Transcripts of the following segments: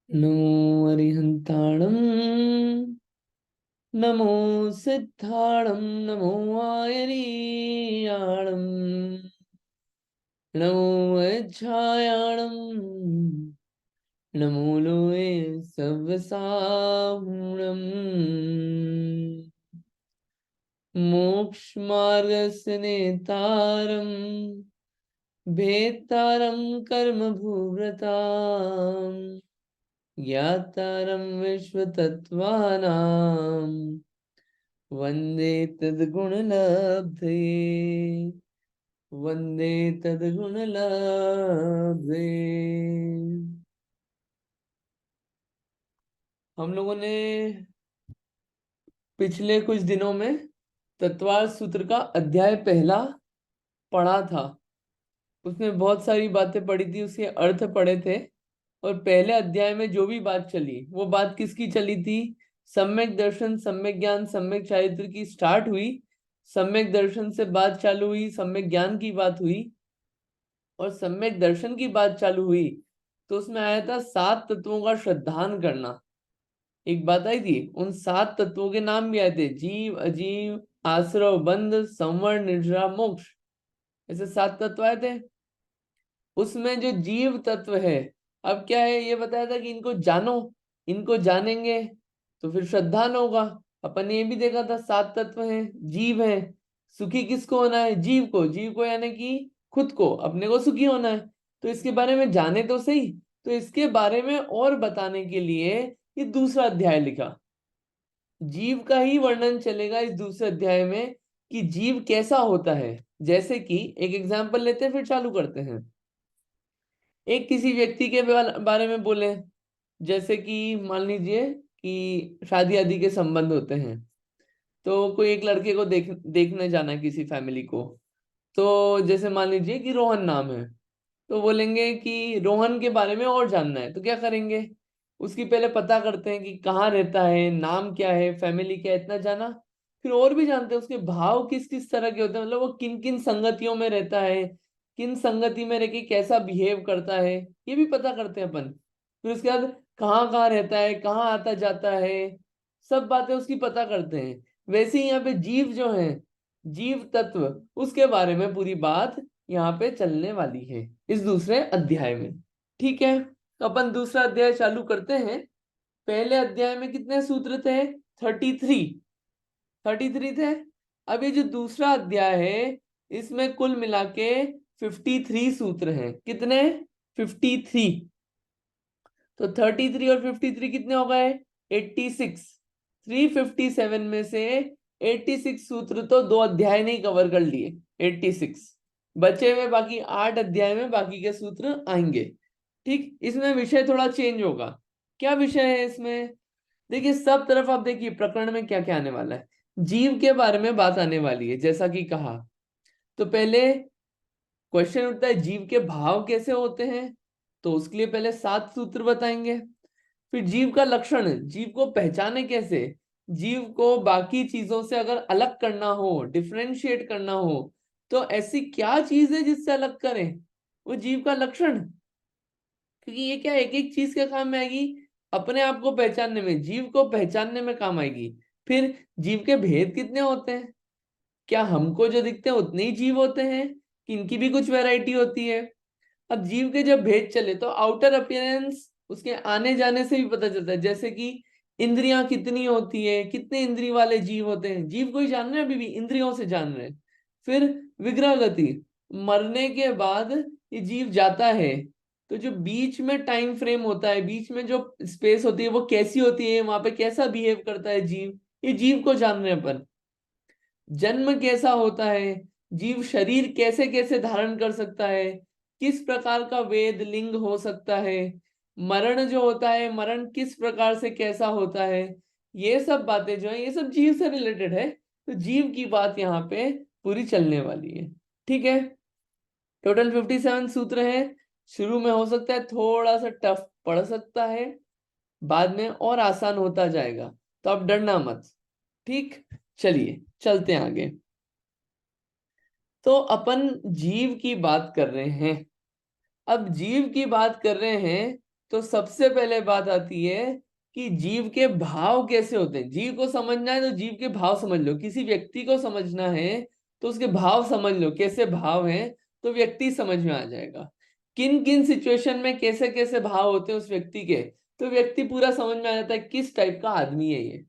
नमो अरिहंताणं नमो सिद्धाणं नमो आयरीयाणं नमो अज्झायाणं नमो लोये सव्वसाहुणम् मोक्षमार्गस्य नेतारं भेत्तारं कर्मभूव्रताम् ज्ञातारं विश्वतत्त्वानां वन्दे तद्गुणलब्धये वन्दे तद्गुणलब्धये। हम लोगों ने पिछले कुछ दिनों में तत्वार्थ सूत्र का अध्याय पहला पढ़ा था। उसमें बहुत सारी बातें पढ़ी थी, उसके अर्थ पढ़े थे। और पहले अध्याय में जो भी बात चली वो बात किसकी चली थी? सम्यक दर्शन, सम्यक ज्ञान, सम्यक चारित्र की स्टार्ट हुई। सम्यक दर्शन से बात चालू हुई, सम्यक ज्ञान की बात हुई और सम्यक दर्शन की बात चालू हुई। तो उसमें आया था 7 तत्वों का श्रद्धान करना। एक बात आई थी, उन 7 तत्वों के नाम भी आए थे, जीव, अजीव, आश्रव, बंध, संवर, निर्जरा, मोक्ष। ऐसे 7 तत्व आए थे। उसमें जो जीव तत्व है, अब क्या है ये बताया था कि इनको जानो, इनको जानेंगे तो फिर श्रद्धान होगा। अपन ने ये भी देखा था 7 तत्व हैं, जीव है। सुखी किसको होना है? जीव को। जीव को यानी कि खुद को, अपने को सुखी होना है। तो इसके बारे में जाने तो सही। तो इसके बारे में और बताने के लिए ये दूसरा अध्याय लिखा। जीव का ही वर्णन चलेगा इस दूसरे अध्याय में कि जीव कैसा होता है। जैसे कि एक एग्जांपल लेते हैं, फिर चालू करते हैं। एक किसी व्यक्ति के बारे में बोले, जैसे कि मान लीजिए कि शादी आदि के संबंध होते हैं। तो कोई एक लड़के को देखने जाना है, किसी फैमिली को। तो जैसे मान लीजिए कि रोहन नाम है। तो बोलेंगे कि रोहन के बारे में और जानना है, तो क्या करेंगे? उसकी पहले पता करते हैं कि कहाँ रहता है, नाम क्या है, फैमिली क्या है, इतना जाना। फिर और भी जानते हैं उसके भाव किस किस तरह के होते हैं, मतलब वो किन किन संगतियों में रहता है, किन संगति में रह के कैसा बिहेव करता है, ये भी पता करते हैं अपन। फिर उसके बाद कहाँ कहाँ रहता है, कहाँ आता जाता है, सब बातें उसकी पता करते हैं। वैसे ही यहाँ पे जीव जो है, जीव तत्व, उसके बारे में पूरी बात यहाँ पे चलने वाली है इस दूसरे अध्याय में। ठीक है, तो अपन दूसरा अध्याय चालू करते हैं। पहले अध्याय में कितने सूत्र थे? 33 थे। अब ये जो दूसरा अध्याय है, इसमें कुल मिला के 53 सूत्र हैं। कितने? 53। तो 33 और 53 कितने हो गए? 86। 357 में से 86 सूत्र तो 2 अध्याय नहीं कवर कर लिए। 86 बचे हुए बाकी 8 अध्याय में बाकी के सूत्र आएंगे। ठीक, इसमें विषय थोड़ा चेंज होगा। क्या विषय है इसमें? देखिए, सब तरफ आप देखिए प्रकरण में क्या क्या आने वाला है। जीव के बारे में बात आने वाली है, जैसा कि कहा। तो पहले क्वेश्चन उठता है, जीव के भाव कैसे होते हैं? तो उसके लिए पहले 7 सूत्र बताएंगे। फिर जीव का लक्षण, जीव को पहचाने कैसे, जीव को बाकी चीजों से अगर अलग करना हो, डिफरेंशिएट करना हो, तो ऐसी क्या चीज है जिससे अलग करें? वो जीव का लक्षण। क्योंकि ये क्या एक एक चीज के काम में आएगी, अपने आप को पहचानने में, जीव को पहचानने में काम आएगी। फिर जीव के भेद कितने होते हैं? क्या हमको जो दिखते हैं उतने ही जीव होते हैं कि इनकी भी कुछ वैरायटी होती है? अब जीव के जब भेद चले तो आउटर अपीयरेंस, उसके आने जाने से भी पता चलता है। जैसे कि इंद्रियां कितनी होती है, कितने इंद्रिय वाले जीव होते हैं, जीव को ही जान रहे हैं, अभी भी इंद्रियों से जान रहे हैं। फिर विग्रह गति, मरने के बाद ये जीव जाता है, तो जो बीच में टाइम फ्रेम होता है, बीच में जो स्पेस होती है, वो कैसी होती है, वहां पे कैसा बिहेव करता है जीव, ये जीव को जान रहे हैं अपन। जन्म कैसा होता है, जीव शरीर कैसे कैसे धारण कर सकता है, किस प्रकार का वेद लिंग हो सकता है, मरण जो होता है, मरण किस प्रकार से कैसा होता है, ये सब बातें जो है ये सब जीव से रिलेटेड है। तो जीव की बात यहाँ पे पूरी चलने वाली है। ठीक है, टोटल 57 सूत्र है। शुरू में हो सकता है थोड़ा सा टफ पड़ सकता है, बाद में और आसान होता जाएगा, तो आप डरना मत। ठीक, चलिए चलते हैं आगे। तो अपन जीव की बात कर रहे हैं। अब जीव की बात कर रहे हैं तो सबसे पहले बात आती है कि जीव के भाव कैसे होते हैं। जीव को समझना है तो जीव के भाव समझ लो। किसी व्यक्ति को समझना है तो उसके भाव समझ लो, कैसे भाव हैं, तो व्यक्ति समझ में आ जाएगा। किन किन सिचुएशन में कैसे कैसे भाव होते हैं उस व्यक्ति के, तो व्यक्ति पूरा समझ में आ जाता है किस टाइप का आदमी है ये।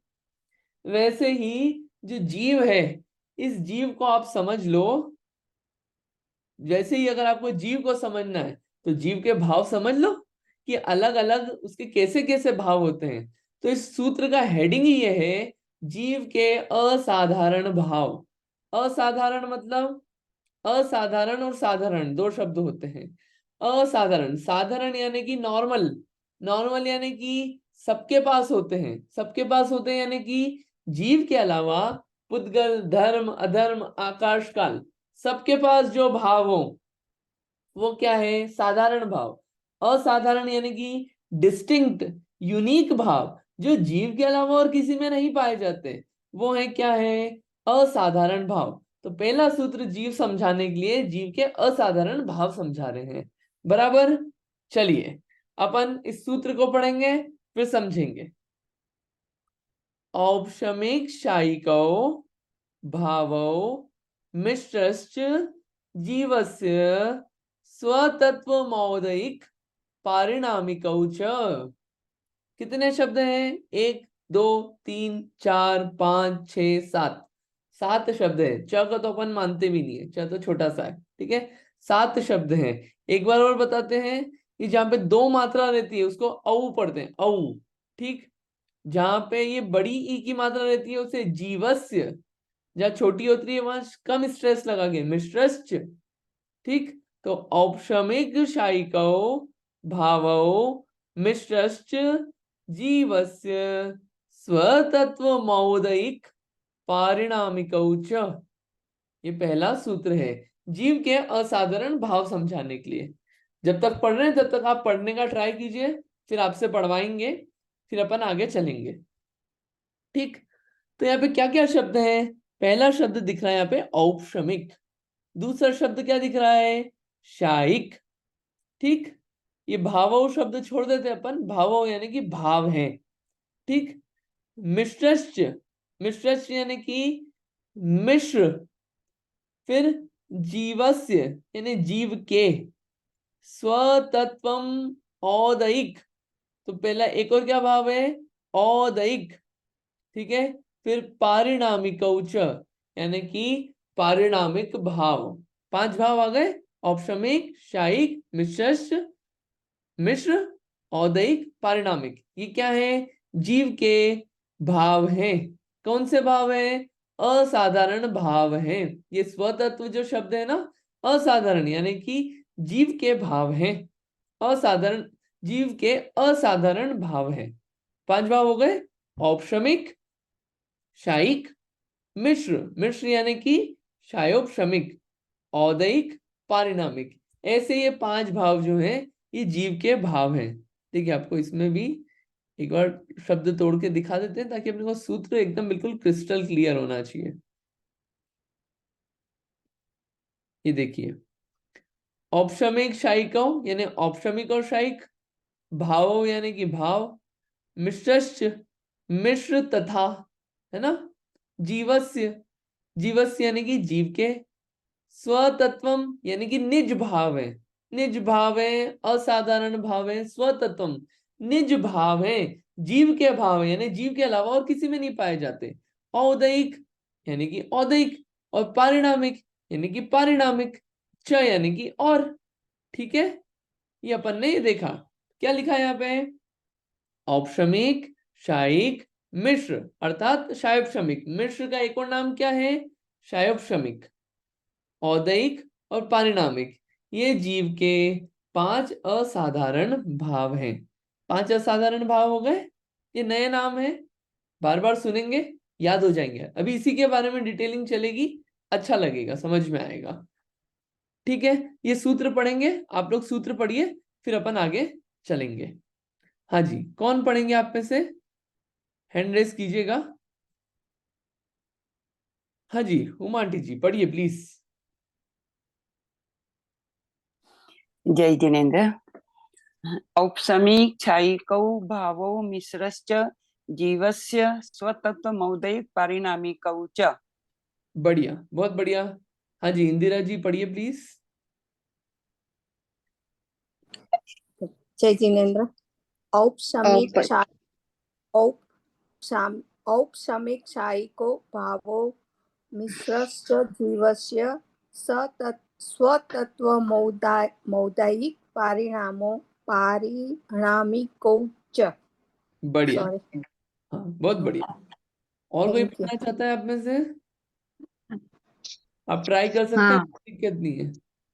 वैसे ही जो जीव है, इस जीव को आप समझ लो। जैसे ही अगर आपको जीव को समझना है तो जीव के भाव समझ लो कि अलग अलग उसके कैसे कैसे भाव होते हैं। तो इस सूत्र का हेडिंग ही ये है, जीव के असाधारण भाव। असाधारण मतलब, असाधारण और साधारण दो शब्द होते हैं। असाधारण, साधारण यानी कि नॉर्मल, नॉर्मल यानी कि सबके पास होते हैं, सबके पास होते हैं यानी कि जीव के अलावा पुद्गल, धर्म, अधर्म, आकाश काल, सबके पास जो भाव हो वो क्या है, साधारण भाव। असाधारण यानी कि डिस्टिंक्ट, यूनिक भाव, जो जीव के अलावा और किसी में नहीं पाए जाते, वो है क्या है, असाधारण भाव। तो पहला सूत्र जीव समझाने के लिए जीव के असाधारण भाव समझा रहे हैं। बराबर। चलिए अपन इस सूत्र को पढ़ेंगे फिर समझेंगे। औपशमिक शायिकौ भावौ मिश्रश्च जीवस्य स्वतत्वमौदिक पारिणामिकौ च। कितने शब्द हैं, 1 2 3 4 5 6 7, 7 शब्द हैं। च का तो अपन मानते भी नहीं है, च तो छोटा सा है, ठीक है। 7 शब्द हैं। एक बार और बताते हैं कि जहां पे 2 मात्रा रहती है उसको औ पढ़ते हैं, औ, ठीक। जहां पे ये बड़ी ई की मात्रा रहती है उसे जीवस्य, जहां छोटी होती है वहां कम स्ट्रेस लगा के मिश्रश्च, ठीक। तो औपशमिक शायिकौ भावौ मिश्रश्च जीवस्य स्वतत्वमौदिक पारिणामिकौ च। ये पहला सूत्र है जीव के असाधारण भाव समझाने के लिए। जब तक पढ़ रहे हैं तब तक आप पढ़ने का ट्राई कीजिए, फिर आपसे पढ़वाएंगे, फिर अपन आगे चलेंगे, ठीक। तो यहाँ पे क्या क्या शब्द हैं, पहला शब्द दिख रहा है यहाँ पे औपशमिक, दूसरा शब्द क्या दिख रहा है, शायिक, ठीक। ये भावो शब्द छोड़ देते हैं अपन, भावो यानी कि भाव है, ठीक। मिश्रश्च, मिश्रश्च यानी कि मिश्र, फिर जीवस्य यानी जीव के, स्वतत्वम औदयिक, तो पहला एक और क्या भाव है, औदयिक, ठीक है। फिर पारिणामिक यानी कि पारिणामिक भाव, 5 भाव आ गए। औपशमिक, शायिक, मिश्र, औदयिक, पारिणामिक, ये क्या है, जीव के भाव हैं। कौन से भाव हैं, असाधारण भाव हैं। ये स्वतत्व जो शब्द है ना, असाधारण यानी कि जीव के भाव हैं, असाधारण, जीव के असाधारण भाव हैं। 5 भाव हो गए, औपशमिक, शायिक, मिश्र, मिश्र यानी कि शायोपशमिक, औदयिक, पारिणामिक। ऐसे ये 5 भाव जो हैं ये जीव के भाव हैं। ठीक है, आपको इसमें भी एक बार शब्द तोड़ के दिखा देते हैं ताकि अपने को सूत्र एकदम बिल्कुल क्रिस्टल क्लियर होना चाहिए। ये देखिए, औपशमिक शायिकौ यानी औपशमिक और शायिक, भावो यानी कि भाव, मिश्रश्च मिश्र तथा, है ना, जीवस्य, जीवस्य यानी कि जीव के, स्वतत्वम यानी कि निज भाव है, निज भाव है, असाधारण भाव है, स्वतत्वम निज भाव है, जीव के भाव है यानी जीव के अलावा और किसी में नहीं पाए जाते। औदयिक यानी कि औदयिक, और पारिणामिक यानी कि पारिणामिक, च यानी कि और, ठीक है। ये अपन ने ये देखा, क्या लिखा है यहाँ पे, औपशमिक, शायिक, मिश्र अर्थात शायोपशमिक, मिश्र का एक और नाम क्या है, शायोपशमिक, औदयिक और पारिणामिक, ये जीव के 5 असाधारण भाव हैं। 5 असाधारण भाव हो गए, ये नए नाम है, बार बार सुनेंगे याद हो जाएंगे। अभी इसी के बारे में डिटेलिंग चलेगी, अच्छा लगेगा, समझ में आएगा, ठीक है। ये सूत्र पढ़ेंगे, आप लोग सूत्र पढ़िए फिर अपन आगे चलेंगे। हाँ जी, कौन पढ़ेंगे आप में से, हैंड रेस कीजिएगा। हाँ जी, उमा आंटी जी पढ़िए प्लीज। जय जिनेन्द्र। औपसमिक छायिकौ भावौ मिश्रश्च जीवस्य स्वतत्वमौदयिक पारिणामिकौ च। बढ़िया, बहुत बढ़िया। हाँ जी, इंदिरा जी पढ़िए प्लीज। जय जिनेन्द्र। औपशमिक औप औपशम औपशमिक क्षायिको भावो मिश्रश्च जीवस्य स्वतत्वमौदायिक पारिणामिकौ च। बढ़िया, सॉरी। हाँ बहुत बढ़िया। और कोई थैंक यू। पढ़ना चाहता है आप में से? आप ट्राई कर सकते हैं, हाँ दिक्कत नहीं है। हाँ,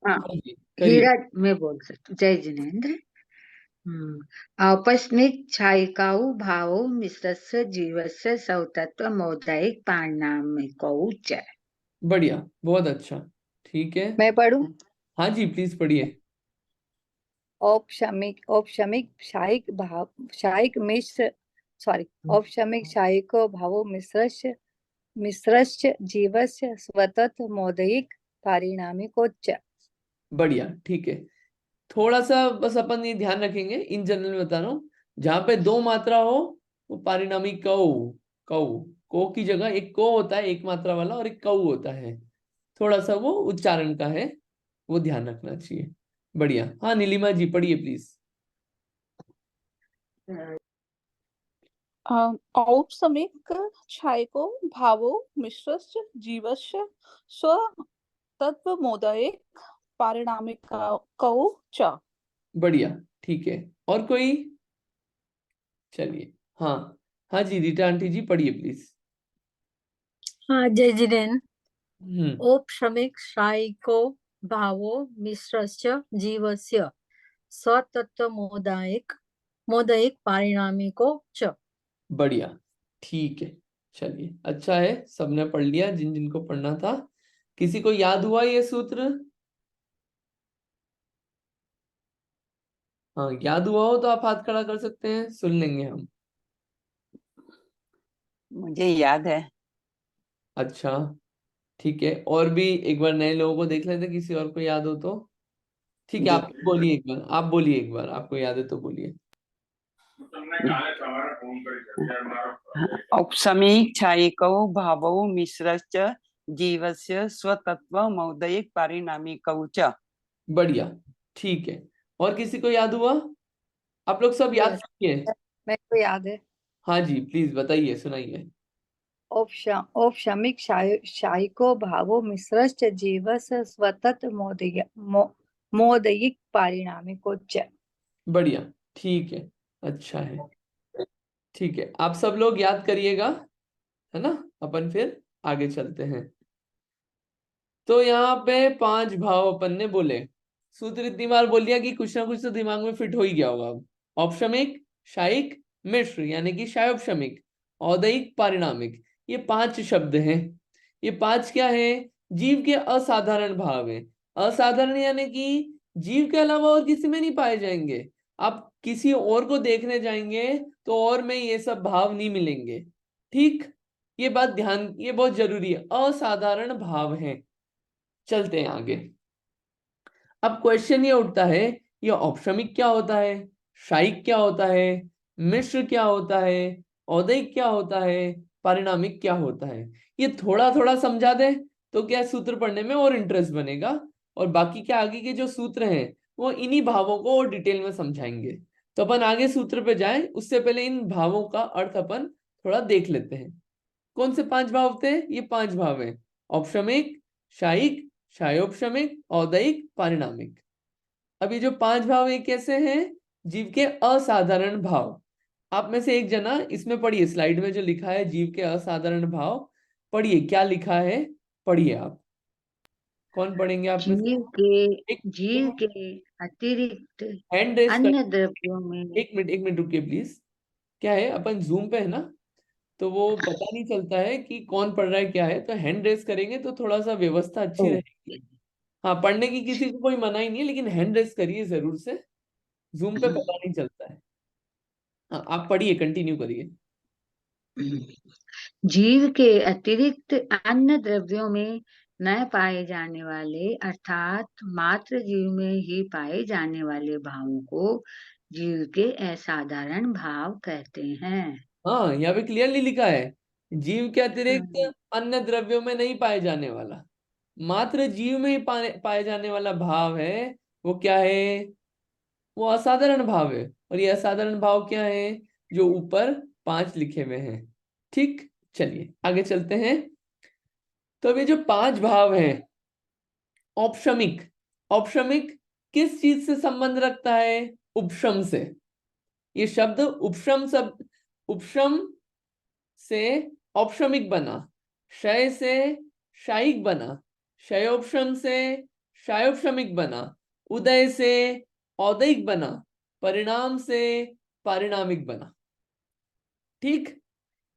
हाँ जी करिए। हीरा मैं बोल सकती हूँ। जय जिनेन्द्र। औपस्मिक छायिकाऊ भावो मिश्रस्य जीवस्य सौतत्वमौदायिक पारिणामिकौ च। बढ़िया, बहुत अच्छा। ठीक है, मैं पढ़ूं? हाँ जी प्लीज पढ़िए। औपशमिक क्षायिक मिश्र सॉरी औपशमिक क्षायिको भावो मिश्रश्च जीवस्य स्वतत्वमौदायिक पारिणामिकौ च। बढ़िया, ठीक है। थोड़ा सा बस अपन ये ध्यान रखेंगे, इन जनरल में बता रहा हूँ, जहां पे दो मात्रा हो वो पारिणामी कौ। कौ को की जगह एक को होता है एक मात्रा वाला, और एक कौ होता है। थोड़ा सा वो उच्चारण का है, वो ध्यान रखना चाहिए। बढ़िया। हाँ नीलिमा जी पढ़िए प्लीज। औपसमिक क्षायको भावो मिश्रश्च जीवस्य स्वतत्वमौदायिक पारिणामिकौ च। बढ़िया, ठीक है। और कोई? चलिए, हाँ हाँ जी रीटा आंटी जी पढ़िए प्लीज। हाँ जय जिनेन्द्र। हम्म। औपशमिक क्षायिको भावो मिश्रश्च जीवस्य स्वतत्वमौदायिक पारिणामिको च। बढ़िया, ठीक है। चलिए, अच्छा है, सबने पढ़ लिया जिन जिनको पढ़ना था। किसी को याद हुआ ये सूत्र? हाँ याद हुआ हो तो आप हाथ खड़ा कर सकते हैं, सुन लेंगे हम। मुझे याद है। अच्छा, ठीक है। और भी एक बार नए लोगों को देख लेते, किसी और को याद हो तो। ठीक है, जी। आप बोलिए एक बार, आप बोलिए एक बार, आपको याद है तो बोलिए। औपसमिक छायिकौ भावौ मिश्रश्च जीवस्य स्वतत्वमौदयिक पारिणामिकौ च। बढ़िया, ठीक है। और किसी को याद हुआ? आप लोग सब याद यस, किए? मेरे को याद है। हाँ जी प्लीज बताइए, सुनाइए। औपशमिक क्षायिको भावो मिश्रश्च जीवस्य स्वतत्वमौदायिक पारिणामिकौ च। बढ़िया, ठीक है, अच्छा है। ठीक है, आप सब लोग याद करिएगा, है ना। अपन फिर आगे चलते हैं। तो यहाँ पे 5 भाव अपन ने बोले। सूत्र इतनी बार बोल दिया कि कुछ ना कुछ तो दिमाग में फिट हो ही गया होगा अब। औपशमिक, क्षायिक, मिश्र यानी कि क्षायोपशमिक, औदयिक, पारिणामिक, ये 5 शब्द हैं। ये 5 क्या है? जीव के असाधारण भाव हैं। असाधारण यानी कि जीव के अलावा और किसी में नहीं पाए जाएंगे। आप किसी और को देखने जाएंगे तो और में ये सब भाव नहीं मिलेंगे। ठीक, ये बात ध्यान, ये बहुत जरूरी है, असाधारण भाव हैं। चलते हैं आगे। अब क्वेश्चन ये उठता है, ये औपशमिक क्या होता है, क्षायिक क्या होता है, मिश्र क्या होता है, औदयिक क्या होता है, पारिणामिक क्या होता है। ये थोड़ा थोड़ा समझा दे तो क्या सूत्र पढ़ने में और इंटरेस्ट बनेगा, और बाकी के आगे के जो सूत्र हैं वो इन्हीं भावों को और डिटेल में समझाएंगे। तो अपन आगे सूत्र पे जाएं उससे पहले इन भावों का अर्थ अपन थोड़ा देख लेते हैं। कौन से 5 भाव थे? ये 5 भाव हैं, औपशमिक, क्षायिक, क्षायोपशमिक, औदयिक, पारिणामिक। अब ये जो 5 भाव ये कैसे हैं? जीव के असाधारण भाव। आप में से एक जना इसमें पढ़िए, स्लाइड में जो लिखा है जीव के असाधारण भाव, पढ़िए क्या लिखा है, पढ़िए आप। कौन पढ़ेंगे आप में से? एक जीव के अतिरिक्त हैंड रेस कर, अन्य द्रव्यों में। एक मिनट रुकिए प्लीज। क्या है, अपन जूम पे है ना, तो वो पता नहीं चलता है कि कौन पढ़ रहा है क्या है, तो हैंड रेस करेंगे तो थोड़ा सा व्यवस्था अच्छी रहेगी। हाँ पढ़ने की किसी को कोई मना ही नहीं है, लेकिन हैंड रेस करिए जरूर से, जूम पे पता नहीं चलता है। हाँ आप पढ़िए, कंटिन्यू करिए। जीव के अतिरिक्त अन्य द्रव्यों में न पाए जाने वाले अर्थात मात्र जीव में ही पाए जाने वाले भावों को जीव के असाधारण भाव कहते हैं। हाँ, यहाँ पे क्लियरली लिखा है, जीव के अतिरिक्त हम्म, अन्य द्रव्यों में नहीं पाए जाने वाला, मात्र जीव में ही पाए जाने वाला भाव है, वो क्या है? वो असाधारण भाव है। और ये असाधारण भाव क्या है? जो ऊपर 5 लिखे हुए हैं। ठीक, चलिए आगे चलते हैं। तो अब ये जो 5 भाव हैं, औपशमिक, औपशमिक किस चीज से संबंध रखता है? उपशम से। ये शब्द उपशम, सब उपशम से औपशमिक बना, क्षय से शायिक बना, क्षयोपशम से शायोपशमिक बना, उदय से औदयिक बना, परिणाम से पारिणामिक बना। ठीक,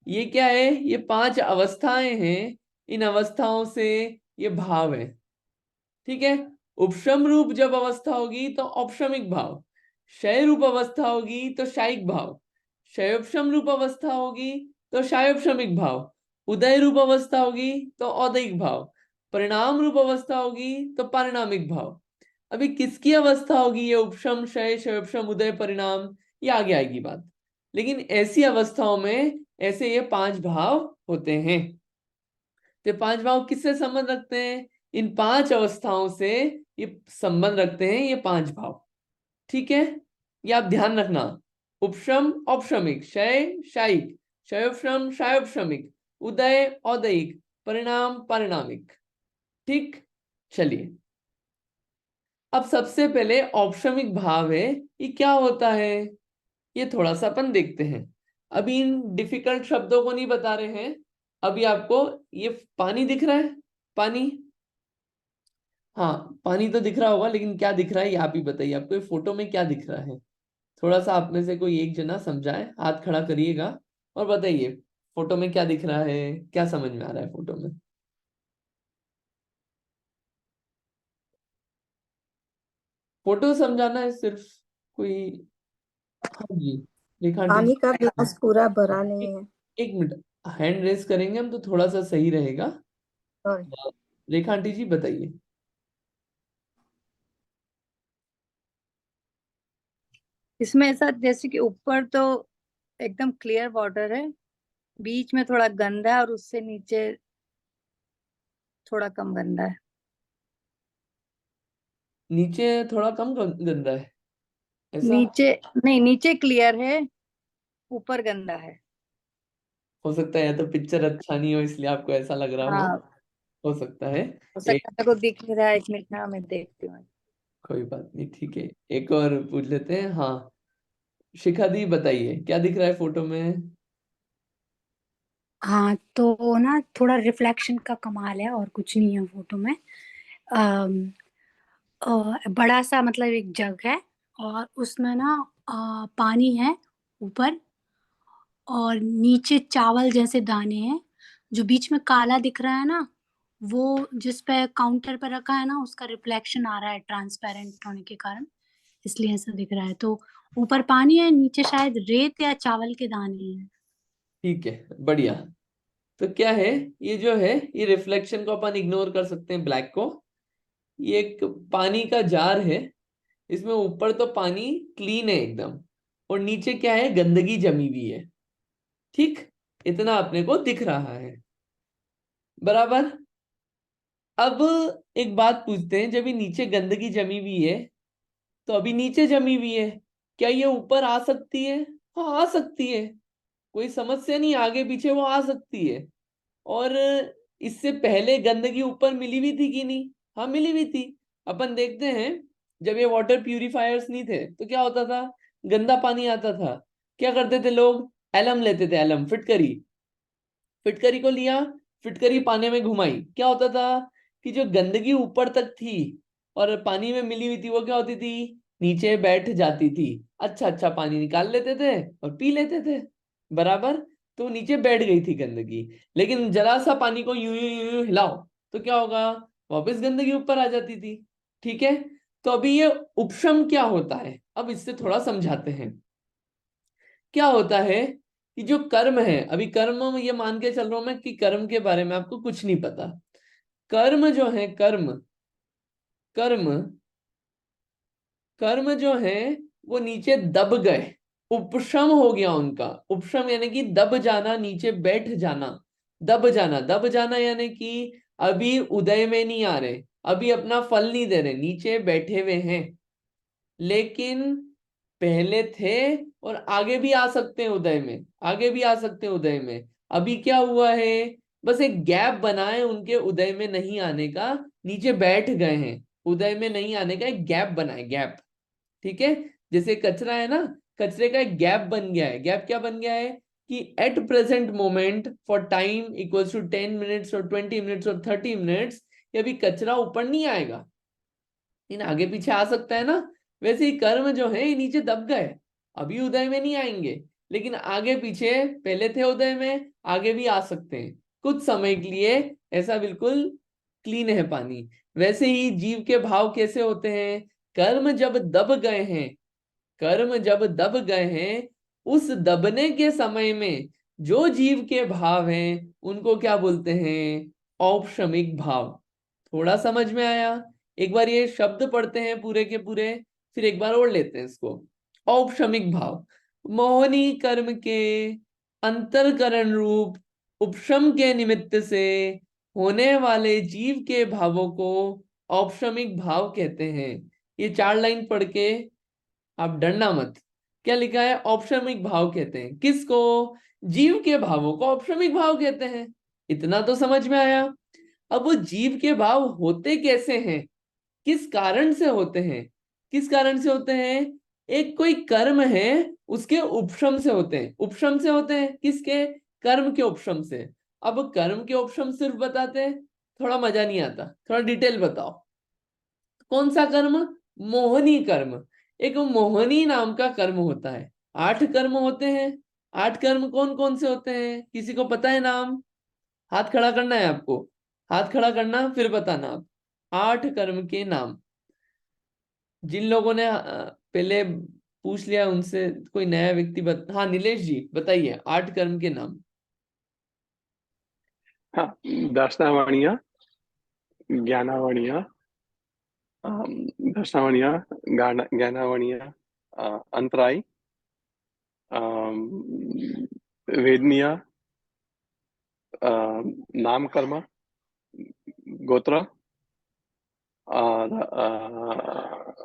ये क्या है? ये 5 अवस्थाएं हैं, इन अवस्थाओं से ये भाव है। ठीक है, उपशम रूप जब अवस्था होगी तो औपशमिक भाव, क्षय रूप अवस्था होगी तो शायिक भाव, क्षयोपशम रूप अवस्था होगी तो शायोपशमिक भाव, उदय रूप अवस्था होगी तो औदयिक भाव, परिणाम रूप अवस्था होगी तो पारिणामिक भाव। अभी किसकी अवस्था होगी ये उपशम, क्षय, क्षयोपशम, उदय, परिणाम? ये आगे आएगी बात। लेकिन ऐसी अवस्थाओं में ऐसे ये 5 भाव होते हैं। तो 5 भाव किससे संबंध रखते हैं? इन 5 अवस्थाओं से ये संबंध रखते हैं ये 5 भाव। ठीक है, ये आप ध्यान रखना। उपशम औपशमिक, क्षय शायिक, क्षयोपशम शायोपशमिक, उदय औदयिक, परिणाम पारिणामिक। ठीक, चलिए अब सबसे पहले औपशमिक भाव है, ये क्या होता है ये थोड़ा सा अपन देखते हैं। अभी इन डिफिकल्ट शब्दों को नहीं बता रहे हैं। अभी आपको ये पानी दिख रहा है? पानी, हाँ पानी तो दिख रहा होगा, लेकिन क्या दिख रहा है ये आप ही बताइए। आपको ये फोटो में क्या दिख रहा है? थोड़ा सा आप में से कोई एक जना समझाए, हाथ खड़ा करिएगा और बताइए फोटो में क्या दिख रहा है, क्या समझ में आ रहा है फोटो में? फोटो समझाना है सिर्फ कोई? हाँ जी, रेखा आंटी जी। पानी का गिलास पूरा भरा एक, नहीं है। एक मिनट, हैंड रेस करेंगे हम तो थोड़ा सा सही रहेगा। और रेखा आंटी जी बताइए। इसमें ऐसा जैसे कि ऊपर तो एकदम क्लियर वाटर है, बीच में थोड़ा गंदा है और उससे नीचे थोड़ा कम गंदा है। नीचे थोड़ा कम गंदा है, ऐसा? नीचे नहीं, नीचे क्लियर है, ऊपर गंदा है। हो सकता है या तो पिक्चर अच्छा नहीं हो इसलिए आपको ऐसा लग रहा हाँ, हो सकता है। हो सकता है, मेरे को दिख नहीं रहा है, 1 मिनट में मैं देखती हूँ। कोई बात नहीं, ठीक है, एक और पूछ लेते हैं। हाँ, शिखा दी बताइए क्या दिख रहा है फोटो में? हाँ तो ना थोड़ा रिफ्लेक्शन का कमाल है और कुछ नहीं है फोटो में। अम, बड़ा सा मतलब एक जग है और उसमें ना पानी है ऊपर, और नीचे चावल जैसे दाने हैं। जो बीच में काला दिख रहा है ना, वो जिस पे काउंटर पे रखा है ना, उसका रिफ्लेक्शन आ रहा है ट्रांसपेरेंट होने के कारण, इसलिए ऐसा दिख रहा है। तो ऊपर पानी है, नीचे शायद रेत या चावल के दाने हैं। ठीक है, बढ़िया। तो क्या है, ये जो है ये रिफ्लेक्शन को अपन इग्नोर कर सकते हैं, ब्लैक को। ये एक पानी का जार है, इसमें ऊपर तो पानी क्लीन है एकदम, और नीचे क्या है, गंदगी जमी हुई है। ठीक, इतना अपने को दिख रहा है, बराबर। अब एक बात पूछते हैं, जब ये नीचे गंदगी जमी हुई है तो अभी नीचे जमी हुई है, क्या ये ऊपर आ सकती है? हाँ आ सकती है, कोई समस्या नहीं, आगे पीछे वो आ सकती है। और इससे पहले गंदगी ऊपर मिली हुई थी कि नहीं? हाँ मिली हुई थी। अपन देखते हैं जब ये वाटर प्यूरिफायर्स नहीं थे तो क्या होता था, गंदा पानी आता था, क्या करते थे लोग? एलम लेते थे, एलम, फिटकरी, फिटकरी को लिया, फिटकरी पानी में घुमाई, क्या होता था कि जो गंदगी ऊपर तक थी और पानी में मिली हुई थी वो क्या होती थी, नीचे बैठ जाती थी। अच्छा अच्छा पानी निकाल लेते थे और पी लेते थे, बराबर। तो नीचे बैठ गई थी गंदगी। लेकिन जरा सा पानी को यूं यूं यूं यूं हिलाओ तो क्या होगा, वापस गंदगी ऊपर आ जाती थी। ठीक है, तो अभी ये उपशम क्या होता है, अब इससे थोड़ा समझाते हैं। क्या होता है कि जो कर्म है, अभी कर्म में ये मान के चल रहा हूं मैं कि कर्म के बारे में आपको कुछ नहीं पता। कर्म जो है, कर्म, कर्म, कर्म जो है वो नीचे दब गए, उपशम हो गया उनका। उपशम यानी कि दब जाना, नीचे बैठ जाना। दब जाना, दब जाना यानी कि अभी उदय में नहीं आ रहे, अभी अपना फल नहीं दे रहे, नीचे बैठे हुए हैं, लेकिन पहले थे और आगे भी आ सकते हैं उदय में, आगे भी आ सकते हैं उदय में। अभी क्या हुआ है, बस एक गैप बना है उनके उदय में नहीं आने का, नीचे बैठ गए हैं, उदय में नहीं आने का एक गैप बना है, गैप। ठीक है, जैसे कचरा है ना, कचरे का एक गैप बन गया है। गैप क्या बन गया है कि at present moment for time equals to 10 minutes और 20 मिनट्स और 30 मिनट्स, ये अभी कचरा ऊपर नहीं आएगा, इन आगे पीछे आ सकता है ना। वैसे ही कर्म जो है ये नीचे दब गए, अभी उदय में नहीं आएंगे, लेकिन आगे पीछे पहले थे उदय में, आगे भी आ सकते हैं कुछ समय के लिए, ऐसा बिल्कुल क्लीन है पानी। वैसे ही जीव के भाव कैसे होते हैं, कर्म जब दब गए हैं, कर्म जब दब गए हैं, उस दबने के समय में जो जीव के भाव हैं उनको क्या बोलते हैं, औपशमिक भाव। थोड़ा समझ में आया? एक बार ये शब्द पढ़ते हैं पूरे के पूरे, फिर एक बार और लेते हैं इसको। औपशमिक भाव, मोहनी कर्म के अंतरकरण रूप उपशम के निमित्त से होने वाले जीव के भावों को औपशमिक भाव कहते हैं। ये 4 लाइन पढ़ के आप डरना मत। क्या लिखा है, औपशमिक भाव कहते हैं किसको, जीव के भावों को औपशमिक भाव कहते हैं। इतना तो समझ में आया। अब वो जीव के भाव होते कैसे हैं, किस कारण से होते हैं, किस कारण से होते हैं, एक कोई कर्म है उसके उपशम से होते हैं। उपशम से होते हैं किसके, कर्म के उपशम से। अब कर्म के उपशम सिर्फ बताते हैं, थोड़ा मजा नहीं आता, थोड़ा डिटेल बताओ। कौन सा कर्म, मोहनी कर्म। एक मोहनी नाम का कर्म होता है। 8 कर्म होते हैं। 8 कर्म कौन कौन से होते हैं, किसी को पता है नाम? हाथ खड़ा करना है आपको, हाथ खड़ा करना फिर बताना आप 8 कर्म के नाम। जिन लोगों ने पहले पूछ लिया उनसे कोई नया व्यक्ति हाँ नीलेश जी बताइए 8 कर्म के नाम। हाँ, दर्शनावणिया, ज्ञानावणिया, दर्शनावणिया, ज्ञानावणिया, अंतराई, वेदनिया, नाम कर्म, गोत्र और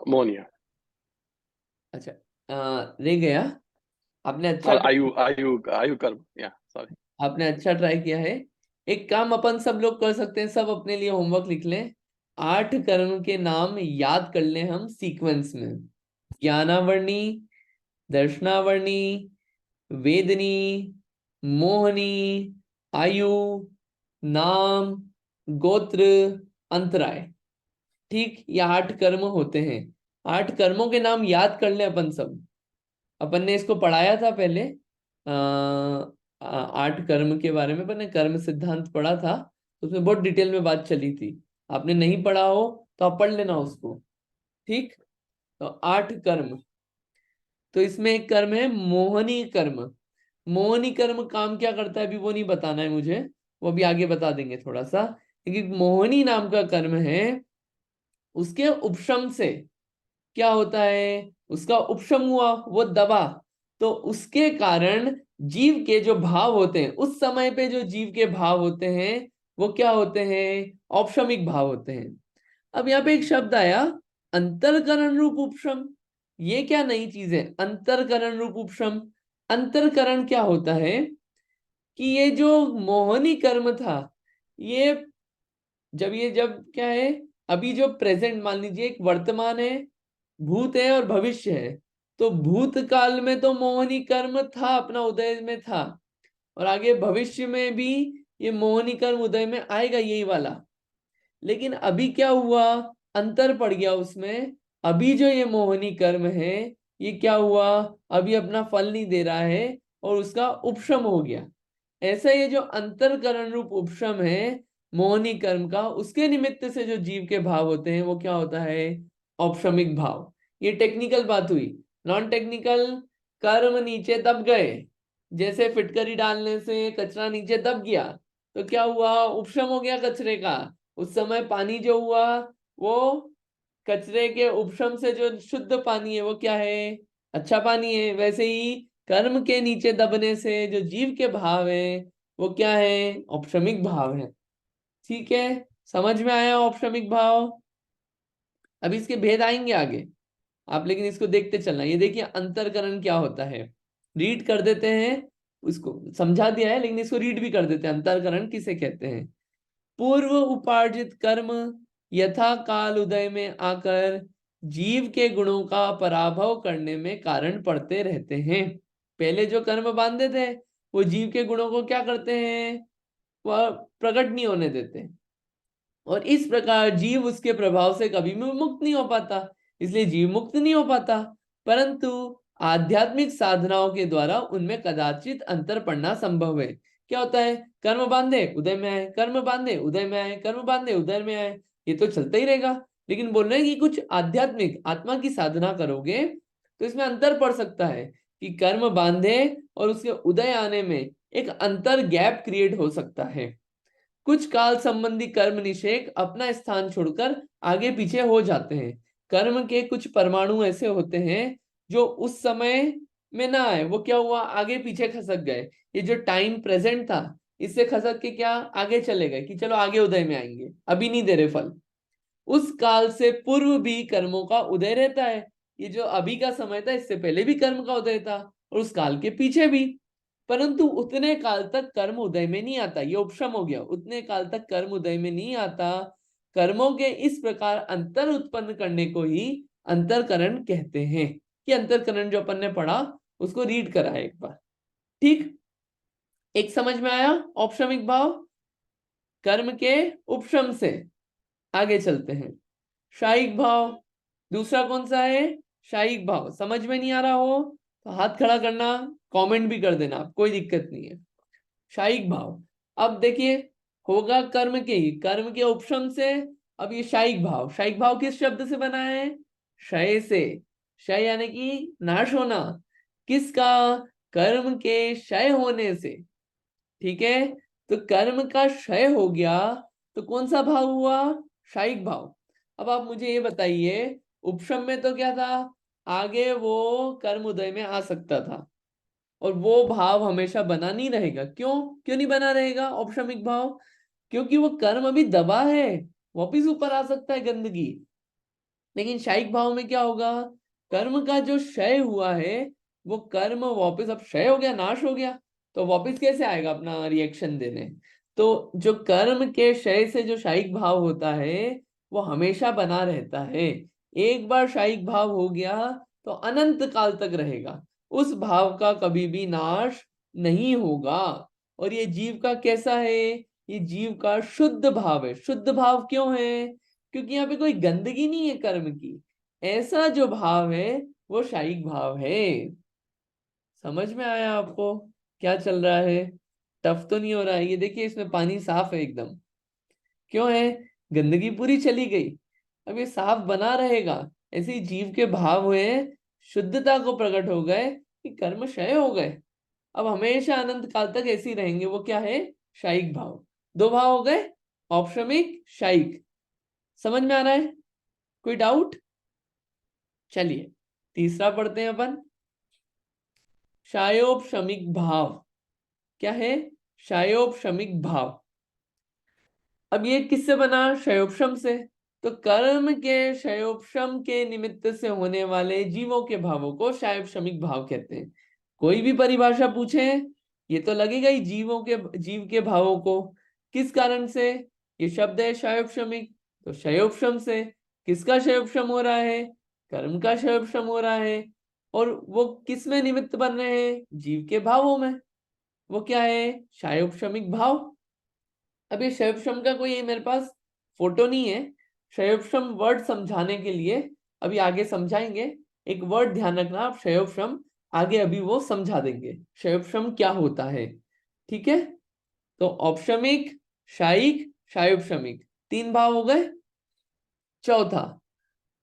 मोनिया। अच्छा रह गया, आपने अच्छा और आयु आयु आयु कर्म, या सॉरी, आपने अच्छा ट्राई किया है। एक काम अपन सब लोग कर सकते हैं, सब अपने लिए होमवर्क लिख लें, 8 कर्म के नाम याद कर लें हम सीक्वेंस में। ज्ञानावर्णी, दर्शनावर्णी, वेदनी, मोहनी, आयु, नाम, गोत्र, अंतराय। ठीक, ये 8 कर्म होते हैं। 8 कर्मों के नाम याद कर लें अपन सब। अपन ने इसको पढ़ाया था पहले, 8 कर्म के बारे में अपन ने कर्म सिद्धांत पढ़ा था, तो उसमें बहुत डिटेल में बात चली थी। आपने नहीं पढ़ा हो तो आप पढ़ लेना उसको। ठीक, तो 8 कर्म। तो इसमें एक कर्म है मोहनी कर्म। मोहनी कर्म काम क्या करता है अभी वो नहीं बताना है मुझे, वो भी आगे बता देंगे थोड़ा सा। लेकिन मोहनी नाम का कर्म है, उसके उपशम से क्या होता है, उसका उपशम हुआ, वो दबा, तो उसके कारण जीव के जो भाव होते हैं, उस समय पे जो जीव के भाव होते हैं वो क्या होते हैं, औपशमिक भाव होते हैं। अब यहाँ पे एक शब्द आया अंतरकरण रूप उपशम। ये क्या नई चीज है, अंतरकरण रूप उपशम। अंतरकरण क्या होता है कि ये जो मोहनी कर्म था, ये जब क्या है, अभी जो प्रेजेंट मान लीजिए एक वर्तमान है, भूत है और भविष्य है। तो भूतकाल में तो मोहनी कर्म था, अपना उदय में था, और आगे भविष्य में भी ये मोहनी कर्म उदय में आएगा यही वाला। लेकिन अभी क्या हुआ, अंतर पड़ गया उसमें। अभी जो ये मोहनी कर्म है ये क्या हुआ, अभी अपना फल नहीं दे रहा है और उसका उपशम हो गया। ऐसा ये जो अंतरकरण रूप उपशम है मोहनी कर्म का, उसके निमित्त से जो जीव के भाव होते हैं वो क्या होता है, औपशमिक भाव। ये टेक्निकल बात हुई। नॉन टेक्निकल, कर्म नीचे दब गए, जैसे फिटकरी डालने से कचरा नीचे दब गया, तो क्या हुआ, उपशम हो गया कचरे का। उस समय पानी जो हुआ वो कचरे के उपशम से जो शुद्ध पानी है वो क्या है, अच्छा पानी है। वैसे ही कर्म के नीचे दबने से जो जीव के भाव है वो क्या है, औपशमिक भाव है। ठीक है, समझ में आया औपशमिक भाव। अभी इसके भेद आएंगे आगे आप, लेकिन इसको देखते चलना। ये देखिए अंतरकरण क्या होता है, रीड कर देते हैं। इसको समझा दिया है लेकिन इसको रीड भी कर देते हैं। अंतरकरण किसे कहते हैं? पूर्व उपार्जित कर्म यथा काल उदय में आकर जीव के गुणों का पराभव करने में कारण पड़ते रहते हैं। पहले जो कर्म बांधे थे वो जीव के गुणों को क्या करते हैं, वह प्रकट नहीं होने देते, और इस प्रकार जीव उसके प्रभाव से कभी भी मुक्त नहीं हो पाता। इसलिए जीव मुक्त नहीं हो पाता, परंतु आध्यात्मिक साधनाओं के द्वारा उनमें कदाचित अंतर पड़ना संभव है। क्या होता है, कर्म बांधे उदय में आए, कर्म बांधे उदय में आए, कर्म बांधे उदय में आए, ये तो चलता ही रहेगा। लेकिन बोल रहे हैं कि कुछ आध्यात्मिक आत्मा की साधना करोगे तो इसमें अंतर पड़ सकता है कि कर्म बांधे और उसके उदय आने में एक अंतर गैप क्रिएट हो सकता है। कुछ काल संबंधी कर्म निषेक अपना स्थान छोड़कर आगे पीछे हो जाते हैं। कर्म के कुछ परमाणु ऐसे होते हैं जो उस समय में ना आए, वो क्या हुआ, आगे पीछे खसक गए। ये जो टाइम प्रेजेंट था इससे खसक के क्या आगे चले गए कि चलो आगे उदय में आएंगे, अभी नहीं दे रहे फल। उस काल से पूर्व भी कर्मों का उदय रहता है। ये जो अभी का समय था इससे पहले भी कर्म का उदय था, और उस काल के पीछे भी। परंतु उतने काल तक कर्म उदय में नहीं आता, ये उपशम हो गया। उतने काल तक कर्म उदय में नहीं आता। कर्मों के इस प्रकार अंतर उत्पन्न करने को ही अंतरकरण कहते हैं। कि अंतरकरण जो अपन ने पढ़ा उसको रीड करा है एक बार। ठीक, एक समझ में आया औपशमिक भाव। कर्म के उपशम से आगे चलते हैं। शायिक भाव दूसरा कौन सा है, शायिक भाव। समझ में नहीं आ रहा हो तो हाथ खड़ा करना, कमेंट भी कर देना, आप कोई दिक्कत नहीं है। शायिक भाव, अब देखिए होगा कर्म के ही, कर्म के उपशम से। अब ये शायिक भाव, शायिक भाव किस शब्द से बना है, क्षय से। क्षय यानी कि नाश होना, किसका, कर्म के क्षय होने से। ठीक है, तो कर्म का क्षय हो गया तो कौन सा भाव हुआ, शायिक भाव। अब आप मुझे ये बताइए, उपशम में तो क्या था, आगे वो कर्म उदय में आ सकता था, और वो भाव हमेशा बना नहीं रहेगा। क्यों क्यों नहीं बना रहेगा औपशमिक भाव, क्योंकि वो कर्म अभी दबा है, वापिस ऊपर आ सकता है गंदगी। लेकिन शायिक भाव में क्या होगा, कर्म का जो क्षय हुआ है वो कर्म वापिस, अब क्षय हो गया, नाश हो गया, तो वापिस कैसे आएगा अपना रिएक्शन देने। तो जो कर्म के क्षय से जो शायिक भाव होता है वो हमेशा बना रहता है। एक बार शायिक भाव हो गया तो अनंत काल तक रहेगा, उस भाव का कभी भी नाश नहीं होगा। और ये जीव का कैसा है, ये जीव का शुद्ध भाव है। शुद्ध भाव क्यों है, क्योंकि यहाँ पे कोई गंदगी नहीं है कर्म की। ऐसा जो भाव है वो शायिक भाव है। समझ में आया आपको क्या चल रहा है, टफ तो नहीं हो रहा है। ये देखिए इसमें पानी साफ है एकदम, क्यों है, गंदगी पूरी चली गई, अब ये साफ बना रहेगा। ऐसे ही जीव के भाव हुए, शुद्धता को प्रकट हो गए कि कर्म क्षय हो गए, अब हमेशा अनंत काल तक ऐसे ही रहेंगे। वो क्या है, शायिक भाव। दो भाव हो गए, औपशमिक, शायिक। समझ में आ रहा है, कोई डाउट? चलिए तीसरा पढ़ते हैं अपन, शायोपशमिक भाव। क्या है, शायोपशमिक भाव। अब ये किससे बना, क्षयोपशम से। तो कर्म के क्षयोपशम के निमित्त से होने वाले जीवों के भावों को क्षयोपशमिक भाव कहते हैं। कोई भी परिभाषा पूछे ये तो लगेगा ही, जीव के भावों को किस कारण से, ये शब्द है क्षयोपशमिक, तो क्षयोपशम से। किसका क्षयोपशम हो रहा है, कर्म का क्षयोपशम हो रहा है, और वो किस में निमित्त बन रहे हैं, जीव के भावों में। वो क्या है, क्षयोपशमिक भाव। अब ये क्षयोपशम का कोई मेरे पास फोटो नहीं है। क्षयोपशम वर्ड समझाने के लिए अभी आगे समझाएंगे। एक वर्ड ध्यान रखना आप, क्षयोपशम, आगे अभी वो समझा देंगे क्षयोपशम क्या होता है। ठीक है, तो औपशमिक, शायिक, क्षयोपशमिक, तीन भाव हो गए। चौथा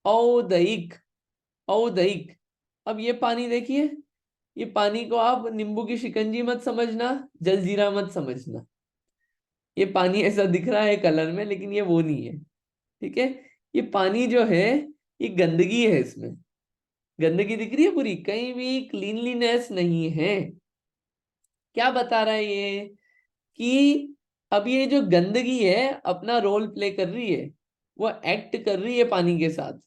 औदयिक। औदयिक, अब ये पानी देखिए, ये पानी को आप नींबू की शिकंजी मत समझना, जलजीरा मत समझना। ये पानी ऐसा दिख रहा है कलर में लेकिन ये वो नहीं है। ठीक है, ये पानी जो है ये गंदगी है इसमें। गंदगी दिख रही है पूरी, कहीं भी क्लीनलीनेस नहीं है। क्या बता रहा है ये कि अब ये जो गंदगी है अपना रोल प्ले कर रही है, वो एक्ट कर रही है पानी के साथ।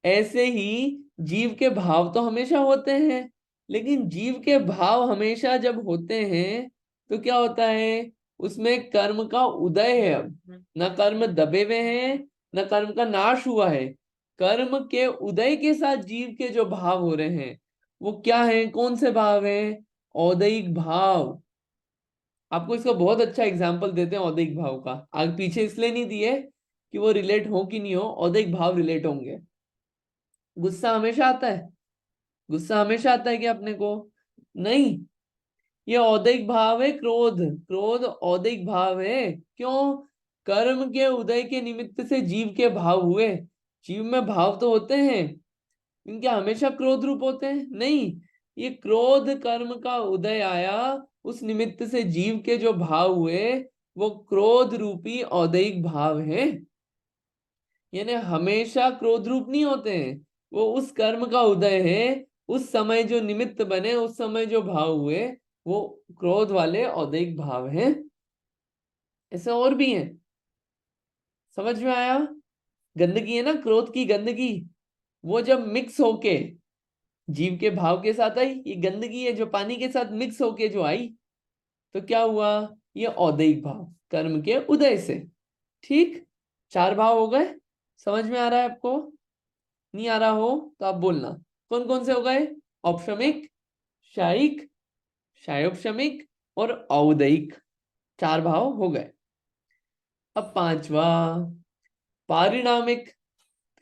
ऐसे ही जीव के भाव तो हमेशा होते हैं, लेकिन जीव के भाव हमेशा जब होते हैं तो क्या होता है, उसमें कर्म का उदय है। अब न कर्म दबे हुए हैं, न कर्म का नाश हुआ है। कर्म के उदय के साथ जीव के जो भाव हो रहे हैं वो क्या है, कौन से भाव हैं? औदयिक भाव। आपको इसका बहुत अच्छा एग्जाम्पल देते हैं औदयिक भाव का। आगे पीछे इसलिए नहीं दिए कि वो रिलेट हो कि नहीं हो, औदयिक भाव रिलेट होंगे। गुस्सा हमेशा आता है? गुस्सा हमेशा आता है क्या अपने को? नहीं। ये औदयिक भाव है। क्रोध, क्रोध औदयिक भाव है। क्यों? कर्म के उदय के निमित्त से जीव के भाव हुए। जीव में भाव तो होते हैं, इनके हमेशा क्रोध रूप होते हैं? नहीं। ये क्रोध कर्म का उदय आया, उस निमित्त से जीव के जो भाव हुए वो क्रोध रूपी औदयिक भाव है। यानी हमेशा क्रोध रूप नहीं होते हैं, वो उस कर्म का उदय है। उस समय जो निमित्त बने, उस समय जो भाव हुए वो क्रोध वाले औदयिक भाव हैं। ऐसे और भी हैं। समझ में आया? गंदगी है ना, क्रोध की गंदगी, वो जब मिक्स होके जीव के भाव के साथ आई, ये गंदगी है जो पानी के साथ मिक्स होके जो आई, तो क्या हुआ? ये औदयिक भाव कर्म के उदय से। ठीक, 4 भाव हो गए। समझ में आ रहा है आपको? नहीं आ रहा हो तो आप बोलना। कौन कौन से हो गए? औपशमिक, शायिक, शायोपशमिक और औदयिक। 4 भाव हो गए। अब 5वां पारिणामिक।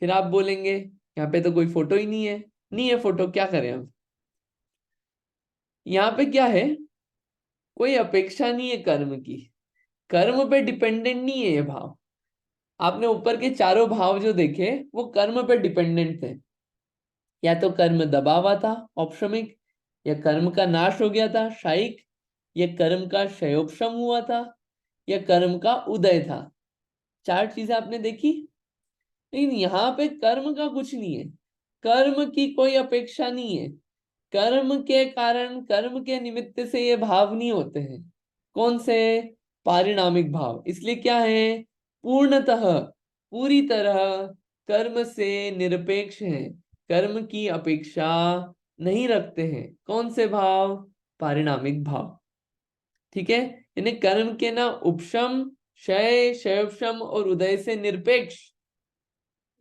फिर आप बोलेंगे यहाँ पे तो कोई फोटो ही नहीं है। नहीं है फोटो, क्या करें अब? यहाँ पे क्या है, कोई अपेक्षा नहीं है कर्म की, कर्म पे डिपेंडेंट नहीं है ये भाव। आपने ऊपर के चारों भाव जो देखे वो कर्म पे डिपेंडेंट थे। या तो कर्म दबा हुआ था औपशमिक, या कर्म का नाश हो गया था शायिक, या कर्म का क्षयोपशम हुआ था, या कर्म का उदय था। 4 चीजें आपने देखी। लेकिन यहाँ पे कर्म का कुछ नहीं है, कर्म की कोई अपेक्षा नहीं है। कर्म के कारण, कर्म के निमित्त से ये भाव नहीं होते हैं। कौन से? पारिणामिक भाव। इसलिए क्या है, पूर्णतः, पूरी तरह कर्म से निरपेक्ष हैं, कर्म की अपेक्षा नहीं रखते हैं। कौन से भाव? पारिणामिक भाव। ठीक है, यानी कर्म के ना उपशम, क्षय, क्षयोपशम और उदय से निरपेक्ष,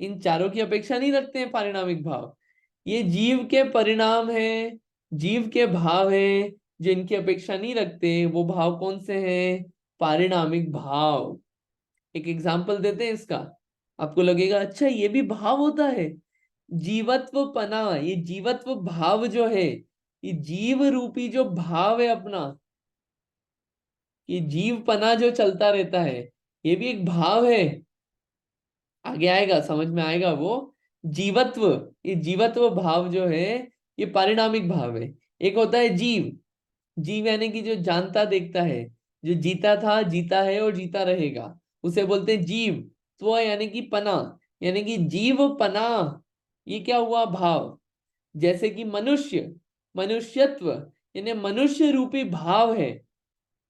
इन चारों की अपेक्षा नहीं रखते हैं पारिणामिक भाव। ये जीव के परिणाम है, जीव के भाव है जो इनकी अपेक्षा नहीं रखते। वो भाव कौन से हैं? पारिणामिक भाव। एक एग्जाम्पल देते हैं इसका, आपको लगेगा अच्छा ये भी भाव होता है। जीवत्व पना, ये जीवत्व भाव जो है, ये जीव रूपी जो भाव है अपना, ये जीव पना जो चलता रहता है, ये भी एक भाव है। आगे आएगा, समझ में आएगा वो। जीवत्व, ये जीवत्व भाव जो है ये पारिणामिक भाव है। एक होता है जीव, जीव यानी कि जो जानता देखता है, जो जीता था, जीता है और जीता रहेगा, उसे बोलते हैं जीव। त्व यानी कि पना, यानी कि जीव पना, ये क्या हुआ? भाव। जैसे कि मनुष्य, मनुष्यत्व यानी मनुष्य रूपी भाव है,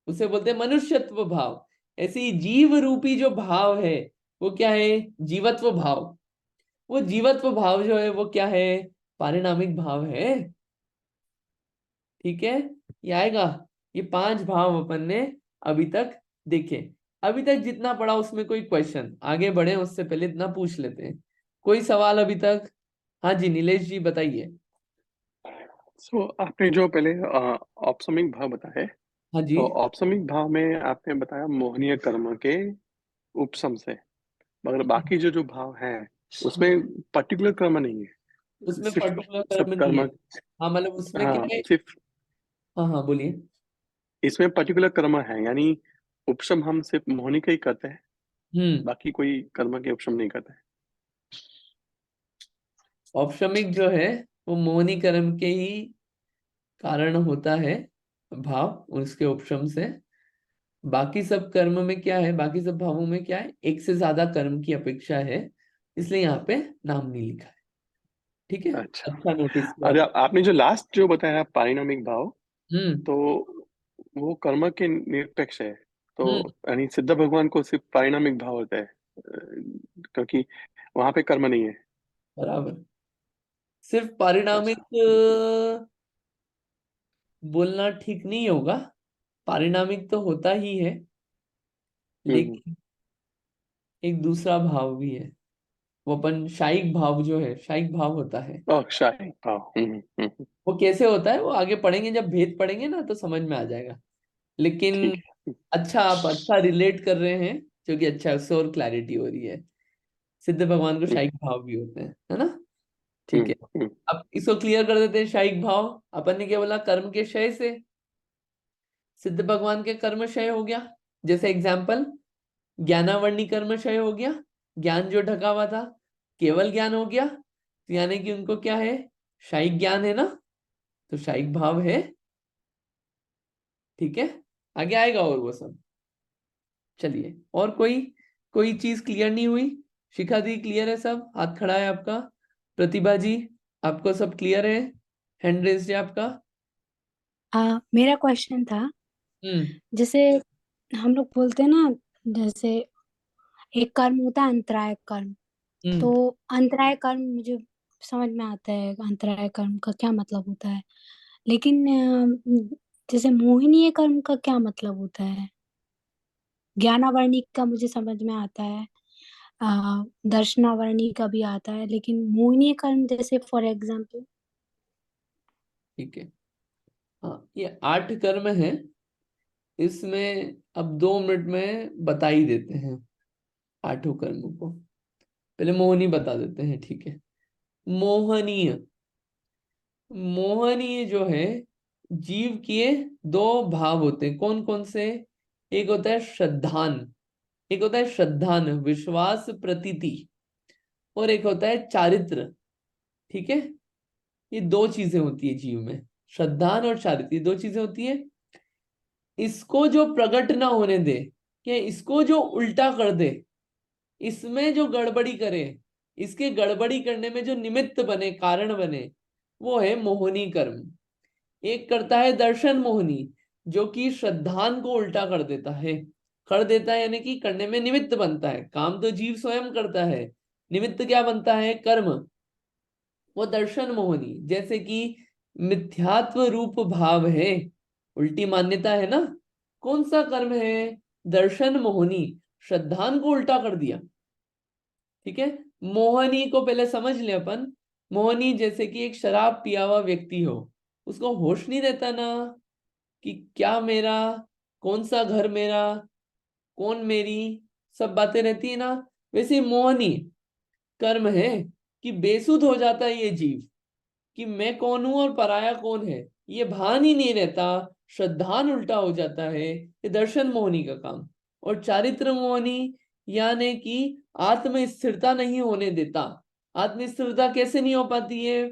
उसे बोलते हैं मनुष्यत्व भाव। ऐसे ही जीव रूपी जो भाव है वो क्या है? जीवत्व भाव। वो जीवत्व भाव जो है वो क्या है? पारिणामिक भाव है। ठीक है, ये आएगा। ये 5 भाव अपन ने अभी तक देखे। अभी तक जितना पढ़ा उसमें कोई क्वेश्चन? आगे बढ़े उससे पहले इतना पूछ लेते हैं, कोई सवाल अभी तक? हाँ जी, नीलेश जी बताइए। आपने जो पहले औपसमिक भाव बताए, हाँ जी। तो औपसमिक भाव में आपने बताया मोहनीय कर्म के उपसम से, मगर बाकी जो जो भाव हैं उसमें पर्टिकुलर कर्म नहीं है, उसमें सिर्फ पर्टिकुलर सब कर्म नहीं कर्म। है। हाँ मतलब उसमें क्या हाँ, है? सिर्फ हाँ हाँ बोलिए। इसमें पर्टिकुलर कर्म है, यानी उपशम हम सिर्फ मोहनी का ही करते हैं, बाकी कोई कर्म के उपशम नहीं करते हैं। औपशमिक जो है वो मोहनी कर्म के ही कारण होता है भाव, उसके उपशम से। बाकी सब कर्म में क्या है, बाकी सब भावों में क्या है? एक से ज्यादा कर्म की अपेक्षा है, इसलिए यहाँ पे नाम नहीं लिखा है। ठीक है, अच्छा। अच्छा नोटिस किया अरे आपने। आपने जो लास्ट जो बताया पारिणामिक भाव, हम्म तो वो कर्म के निरपेक्ष है, तो हम्म यानी सिद्ध भगवान को सिर्फ पारिणामिक भाव होता है, क्योंकि वहां पे कर्म नहीं है। बराबर। सिर्फ अच्छा। पारिणामिक बोलना ठीक नहीं होगा, पारिणामिक तो होता ही है, हम्म। लेकिन एक दूसरा भाव भी है, वो अपन शायिक भाव जो है, शायिक भाव होता है। शाही भाव। वो कैसे होता है वो आगे पढ़ेंगे, जब भेद पढ़ेंगे ना तो समझ में आ जाएगा। लेकिन ठीक है। अच्छा, आप अच्छा रिलेट कर रहे हैं, क्योंकि अच्छा उससे और क्लैरिटी हो रही है। सिद्ध भगवान को हम्म, शायिक भाव भी होते हैं, है ना? ठीक हम्म, है, हम्म, अब इसको क्लियर कर देते हैं। शायिक भाव अपन ने क्या बोला, कर्म के क्षय से। सिद्ध भगवान के कर्म क्षय हो गया, जैसे एग्जाम्पल ज्ञानावर्णी कर्म क्षय हो गया, ज्ञान जो ढका हुआ था केवल ज्ञान हो गया, तो यानी कि उनको क्या है, शायिक ज्ञान है ना, तो शायिक भाव है। ठीक है, आगे आएगा और वो सब। चलिए, और कोई कोई चीज क्लियर नहीं हुई? शिखा दी क्लियर है सब? हाथ खड़ा है आपका। प्रतिभा जी, आपको सब क्लियर है? हैंड रेज है आपका। मेरा क्वेश्चन था, हम्म जैसे हम लोग बोलते हैं ना, जैसे एक कर्म होता है अंतराय कर्म। तो हम्म अंतराय कर्म मुझे समझ में आता है, अंतराय कर्म का क्या मतलब होता है, लेकिन जैसे मोहिनीय कर्म का क्या मतलब होता है? ज्ञानावर्णी का मुझे समझ में आता है, दर्शनावर्णी का भी आता है, लेकिन मोहिनीय कर्म जैसे फॉर एग्जाम्पल। ठीक है, हाँ ये 8 कर्म है, इसमें अब 2 मिनट में बता ही देते हैं 8 कर्मों को। पहले मोहनी बता देते हैं, ठीक है। मोहनीय, मोहनीय जो है, जीव के 2 भाव होते हैं, कौन कौन से? एक होता है श्रद्धान, एक होता है श्रद्धान विश्वास प्रतीति, और एक होता है चारित्र। ठीक है, ये 2 चीजें होती है जीव में, श्रद्धान और चारित्र, ये 2 चीजें होती है। इसको जो प्रकट ना होने दे, या इसको जो उल्टा कर दे, इसमें जो गड़बड़ी करे, इसके गड़बड़ी करने में जो निमित्त बने, कारण बने, वो है मोहनी कर्म। एक करता है दर्शन मोहनी, जो कि श्रद्धान को उल्टा कर देता है, कर देता है यानी कि करने में निमित्त बनता है, काम तो जीव स्वयं करता है, निमित्त क्या बनता है, कर्म। वो दर्शन मोहनी, जैसे कि मिथ्यात्व रूप भाव है, उल्टी मान्यता है ना, कौन सा कर्म है, दर्शन मोहनी, श्रद्धान को उल्टा कर दिया। ठीक है, मोहनी को पहले समझ ले अपन। मोहनी जैसे कि एक शराब पिया हुआ व्यक्ति हो, उसको होश नहीं रहता ना कि क्या मेरा, कौन सा घर मेरा, कौन मेरी, सब बातें रहती है ना। वैसे ही मोहनी कर्म है कि बेसुध हो जाता है ये जीव, कि मैं कौन हूं और पराया कौन है, ये भान ही नहीं रहता, श्रद्धान उल्टा हो जाता है, ये दर्शन मोहनी का काम। और चारित्र मोहनी यानी कि आत्म स्थिरता नहीं होने देता। आत्म स्थिरता कैसे नहीं हो पाती है,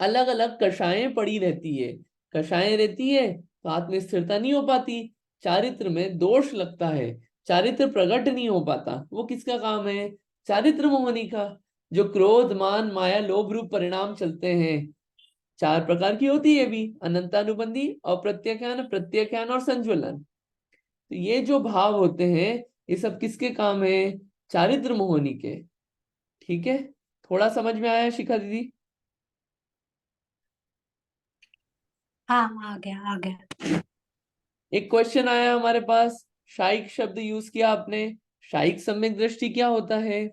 अलग अलग कषायें पड़ी रहती है, कषायें रहती है तो आत्म स्थिरता नहीं हो पाती, चारित्र में दोष लगता है, चारित्र प्रकट नहीं हो पाता। वो किसका काम है, चारित्र मोहनी का। जो क्रोध मान माया लोभ रूप परिणाम चलते हैं, 4 प्रकार की होती है भी, अनंतानुबंधी, अप्रत्याख्यान, प्रत्याख्यान और संज्वलन। तो ये जो भाव होते हैं, ये सब किसके काम है, चारित्र मोहनी के। ठीक है, थोड़ा समझ में आया शिखा दीदी? हाँ, आ गया आ गया। एक क्वेश्चन आया हमारे पास, शायिक शब्द यूज किया आपने, शायिक सम्यक दृष्टि क्या होता है?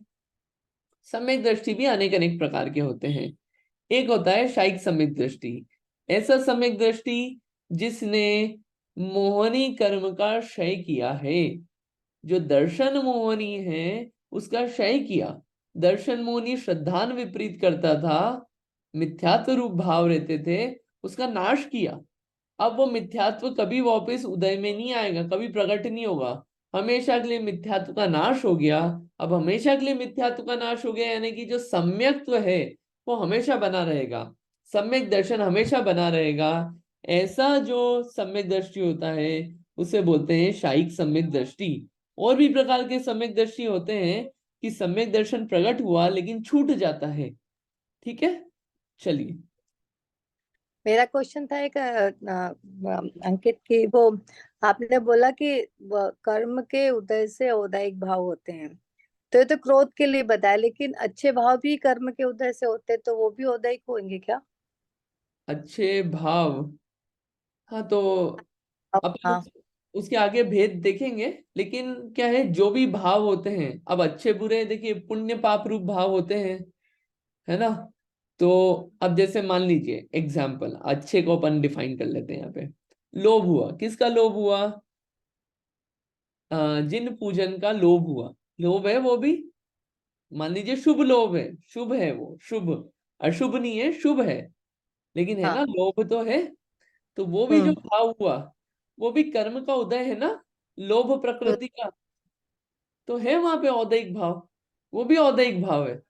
सम्यक दृष्टि भी अनेक अनेक प्रकार के होते हैं। एक होता है शायिक सम्यक दृष्टि, ऐसा सम्यक दृष्टि जिसने मोहनी कर्म का क्षय किया है। जो दर्शन मोहनी है उसका क्षय किया। दर्शन मोहनी श्रद्धान विपरीत करता था, मिथ्यात्व रूप भाव रहते थे, उसका नाश किया। अब वो मिथ्यात्व कभी वापस उदय में नहीं आएगा, कभी प्रकट नहीं होगा, हमेशा के लिए मिथ्यात्व का नाश हो गया। अब हमेशा के लिए मिथ्यात्व का नाश हो गया, यानी कि जो सम्यक्त्व है वो हमेशा बना रहेगा, सम्यक दर्शन हमेशा बना रहेगा। ऐसा जो सम्यक दृष्टि होता है उसे बोलते हैं शायिक सम्यक दृष्टि। और भी प्रकार के सम्यक दृष्टि होते हैं कि सम्यक दर्शन प्रकट हुआ लेकिन छूट जाता है। ठीक है, चलिए। मेरा क्वेश्चन था एक अंकित की, वो आपने बोला कि कर्म के उदय से औदायिक भाव होते हैं, तो ये तो क्रोध के लिए बताया, लेकिन अच्छे भाव भी कर्म के उदय से होते हैं, तो वो भी औदायिक होंगे क्या? अच्छे भाव, हाँ तो अपन हाँ उसके आगे भेद देखेंगे, लेकिन क्या है, जो भी भाव होते हैं, अब अच्छे बुरे देखिए पुण्य पाप रूप भाव होते हैं, है ना। तो अब जैसे मान लीजिए एग्जाम्पल, अच्छे को अपन डिफाइन कर लेते हैं यहाँ पे। लोभ हुआ, किसका लोभ हुआ? जिन पूजन का लोभ हुआ। लोभ है वो भी, मान लीजिए शुभ लोभ है, शुभ है वो, शुभ, अशुभ नहीं है, शुभ है, लेकिन है ना, हाँ। लोभ तो है। तो वो भी जो भाव हुआ, वो भी कर्म का उदय है ना, लोभ हम्म। प्रकृति का, तो है वहां पे औदैहिक भाव, वो भी औदैहिक भाव है।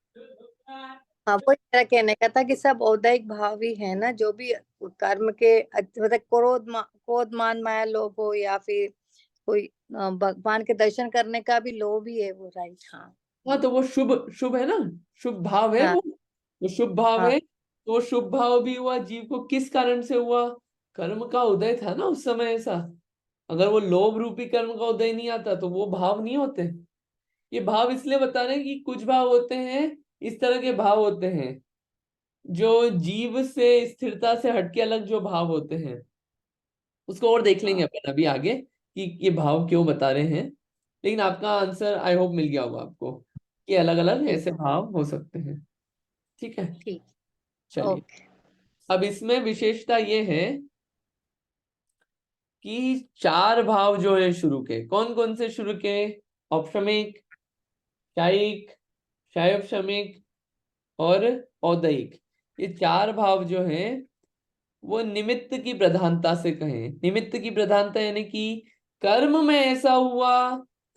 हाँ, वो मेरा कहने का था कि सब औदायिक भाव ही है ना, जो भी कर्म के मतलब क्रोध मान माया लोभ हो, या फिर कोई भगवान के दर्शन करने का भी लोभ ही है वो, राइट? हाँ हाँ तो वो शुभ, शुभ है ना, शुभ भाव है हाँ वो शुभ भाव हाँ है। तो वो शुभ भाव भी हुआ जीव को, किस कारण से हुआ? कर्म का उदय था ना उस समय ऐसा। अगर वो लोभ रूपी कर्म का उदय नहीं आता तो वो भाव नहीं होते। ये भाव इसलिए बता रहे हैं कि कुछ भाव होते हैं, इस तरह के भाव होते हैं जो जीव से स्थिरता से हटके अलग जो भाव होते हैं, उसको और देख लेंगे हाँ। अपन अभी आगे कि ये भाव क्यों बता रहे हैं। लेकिन आपका आंसर आई होप मिल गया होगा आपको कि अलग अलग ठीक ऐसे भाव हो सकते हैं। ठीक है, ठीक। चलिए। ओके। अब इसमें विशेषता ये है कि चार भाव जो है शुरू के, कौन कौन से शुरू के? औपशमिक, शायिक, शायोपशमिक और औदयिक। ये चार भाव जो हैं वो निमित्त की प्रधानता से कहें, निमित्त की प्रधानता यानी कि कर्म में ऐसा हुआ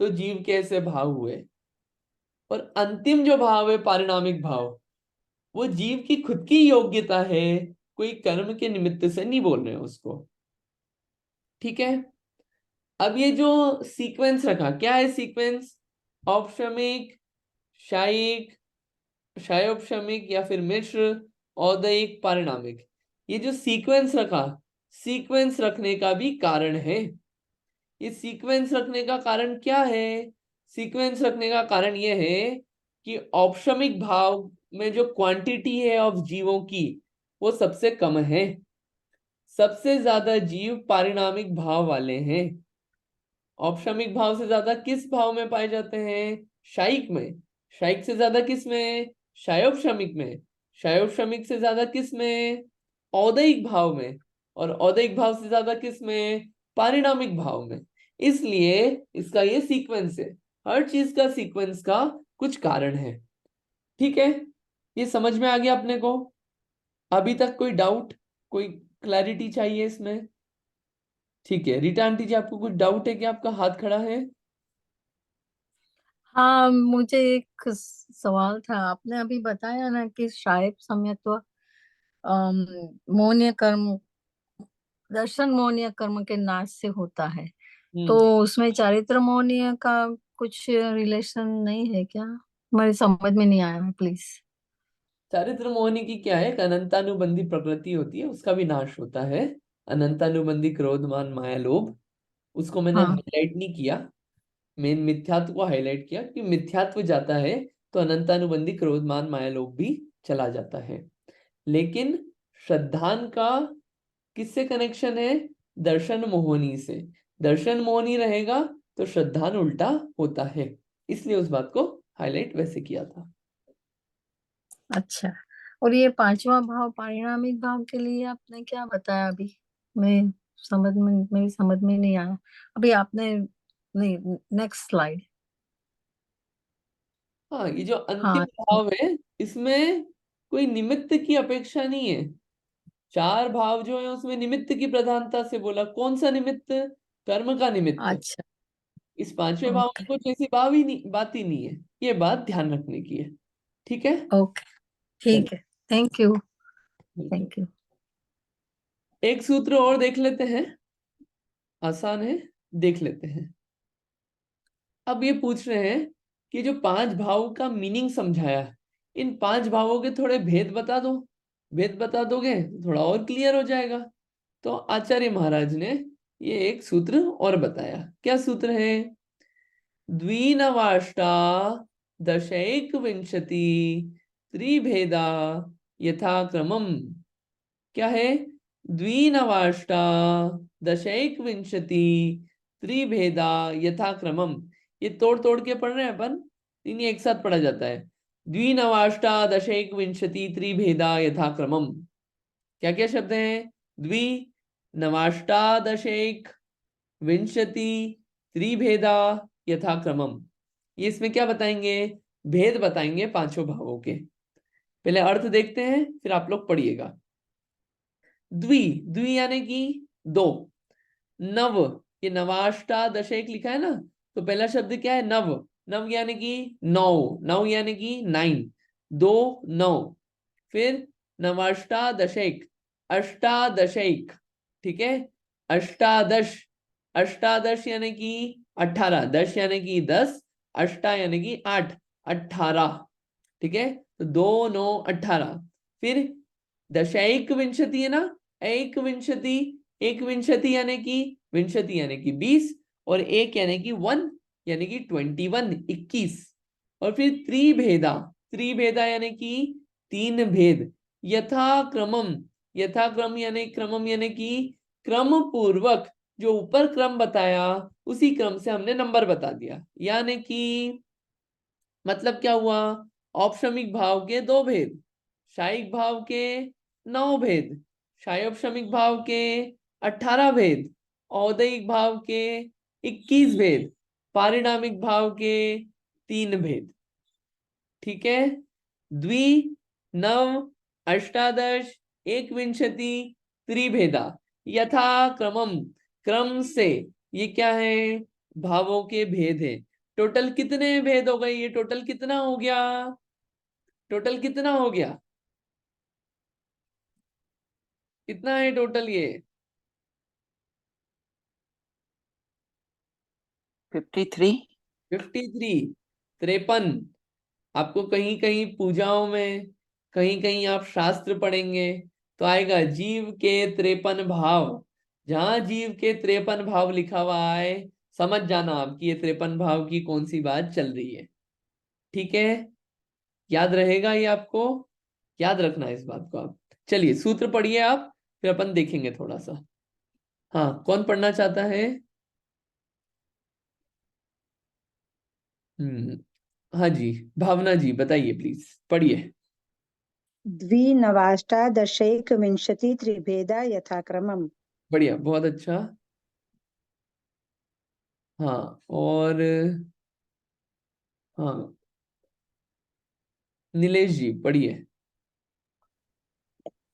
तो जीव के ऐसे भाव हुए। और अंतिम जो भाव है पारिणामिक भाव, वो जीव की खुद की योग्यता है, कोई कर्म के निमित्त से नहीं बोल रहे हैं उसको। ठीक है, अब ये जो सीक्वेंस रखा, क्या है सीक्वेंस? औपशमिक, शायिक, शायोपशमिक या फिर मिश्र, औदयिक, पारिणामिक। ये जो सीक्वेंस रखा, सीक्वेंस रखने का भी कारण है। ये सीक्वेंस रखने का कारण क्या है? सीक्वेंस रखने का कारण ये है कि औपशमिक भाव में जो क्वांटिटी है ऑफ जीवों की, वो सबसे कम है। सबसे ज्यादा जीव पारिणामिक भाव वाले हैं। औपशमिक भाव से ज्यादा किस भाव में पाए जाते हैं? शायिक में। शायिक से ज्यादा किस में? शायोपशमिक में। शायोपशमिक से ज्यादा किस में? औदयिक भाव में। और औदयिक भाव से ज्यादा किस में? पारिणामिक भाव में। इसलिए इसका ये सीक्वेंस है, हर चीज का सीक्वेंस का कुछ कारण है। ठीक है, ये समझ में आ गया अपने को? अभी तक कोई डाउट, कोई क्लैरिटी चाहिए इसमें? ठीक है, रीटा आंटी जी, आपको कुछ डाउट है? क्या आपका हाथ खड़ा है? हाँ, मुझे एक सवाल था। आपने अभी बताया ना कि शायब सम्यक्त्व मौन्य कर्म, दर्शन मौन्य कर्म के नाश से होता है, तो हम्म उसमें चारित्र मौन्य का कुछ रिलेशन नहीं है क्या? मेरी समझ में नहीं आया, प्लीज। चारित्र मोहनी की क्या है, एक अनंतानुबंधी प्रकृति होती है, उसका भी नाश होता है। अनंतानुबंधी क्रोध मान माया लोभ, उसको मैंने हाँ। हाईलाइट नहीं किया, मेन मिथ्यात्व को हाईलाइट किया कि मिथ्यात्व जाता है तो अनंतानुबंधी क्रोध मान माया लोभ भी चला जाता है। लेकिन श्रद्धान का किससे कनेक्शन है? दर्शन मोहनी से। दर्शन मोहनी रहेगा तो श्रद्धान उल्टा होता है, इसलिए उस बात को हाईलाइट वैसे किया था। अच्छा, और ये पांचवा भाव पारिणामिक भाव के लिए आपने क्या बताया अभी? मैं मेरी समझ में नहीं आया अभी आपने। नहीं, नेक्स्ट स्लाइड। हाँ, ये जो अंतिम हाँ। भाव है, इसमें कोई निमित्त की अपेक्षा नहीं है। चार भाव जो है उसमें निमित्त की प्रधानता से बोला, कौन सा निमित्त? कर्म का निमित्त। अच्छा। इस पांचवें भाव ओके। में कुछ ऐसी बात ही नहीं है, ये बात ध्यान रखने की है। ठीक है, ओके, चलिए। ठीक है। Thank you. बिल्कुल। Thank you. एक सूत्र और देख लेते हैं, आसान है, देख लेते हैं। अब ये पूछ रहे हैं कि जो पांच भाव का मीनिंग समझाया, इन 5 भावों के थोड़े भेद बता दो, भेद बता दोगे तो थोड़ा और क्लियर हो जाएगा। तो आचार्य महाराज ने ये एक सूत्र और बताया। क्या सूत्र है? द्विनवाष्टा दशैक विंशति त्रिभेदा यथाक्रमम। क्या है? द्विनवाष्टा दशैक विंशति त्रिभेदा यथाक्रमम। ये तोड़ तोड़ के पढ़ रहे हैं अपन, तीन एक साथ पढ़ा जाता है। द्विनवाष्टा दशैक विंशति त्रिभेदा यथाक्रमम। क्या क्या शब्द हैं? द्वि नवाष्टा दशैक विंशति त्रिभेदा यथाक्रमम। ये इसमें क्या बताएंगे? भेद बताएंगे पांचों भावों के। पहले अर्थ देखते हैं, फिर आप लोग पढ़िएगा। द्वि, द्वि यानी कि दो। नव, ये नवाष्टा दशैक लिखा है ना, तो पहला शब्द क्या है? नव। नव यानी कि 9, नव यानी कि 9, 2 9। फिर नवाष्टा दशैक, अष्टादशैक, ठीक है। अष्टादश, अष्टादश यानी कि 18, 10 यानी कि 10, अष्टा यानी कि 8, 18, ठीक है। तो 2 9 18। फिर दशैक विंशति है ना, एक विंशति, एक विंशति यानी कि विंशति यानी कि 20, और एक यानी कि 1 यानी कि 21, 21। और फिर त्रिभेदा, त्रिभेदा यानी कि 3 भेद। यथाक्रमम, यथाक्रम यानी क्रमम यानी कि क्रम पूर्वक, जो ऊपर क्रम बताया उसी क्रम से हमने नंबर बता दिया। यानी कि मतलब क्या हुआ? औपशमिक भाव के 2 भेद, शायिक भाव के 9 भेद, शायोपशमिक भाव के 18 भेद, औदयिक भाव के 21 भेद, पारिणामिक भाव के 3 भेद। ठीक है। द्वि, नव, अष्टादश, एक विंशति, त्रिभेदा यथाक्रमम, क्रम से। ये क्या है? भावों के भेद है। टोटल कितने भेद हो गए? ये टोटल कितना हो गया? टोटल कितना हो गया? कितना है टोटल? ये 53। 53, 53। आपको कहीं कहीं पूजाओं में, कहीं कहीं आप शास्त्र पढ़ेंगे तो आएगा जीव के 53 भाव। जहां जीव के 53 भाव लिखा हुआ है, समझ जाना आप कि ये 53 भाव की कौन सी बात चल रही है। ठीक है, याद रहेगा ये आपको, याद रखना है इस बात को आप। चलिए सूत्र पढ़िए आप, फिर अपन देखेंगे थोड़ा सा। हाँ, कौन पढ़ना चाहता है? हाँ जी, भावना जी बताइए प्लीज, पढ़िए। द्विनवाष्टादशैकविंशति त्रिभेदा यथाक्रमम्। बढ़िया, बहुत अच्छा। हाँ, और हाँ, नीलेश जी पढ़िए।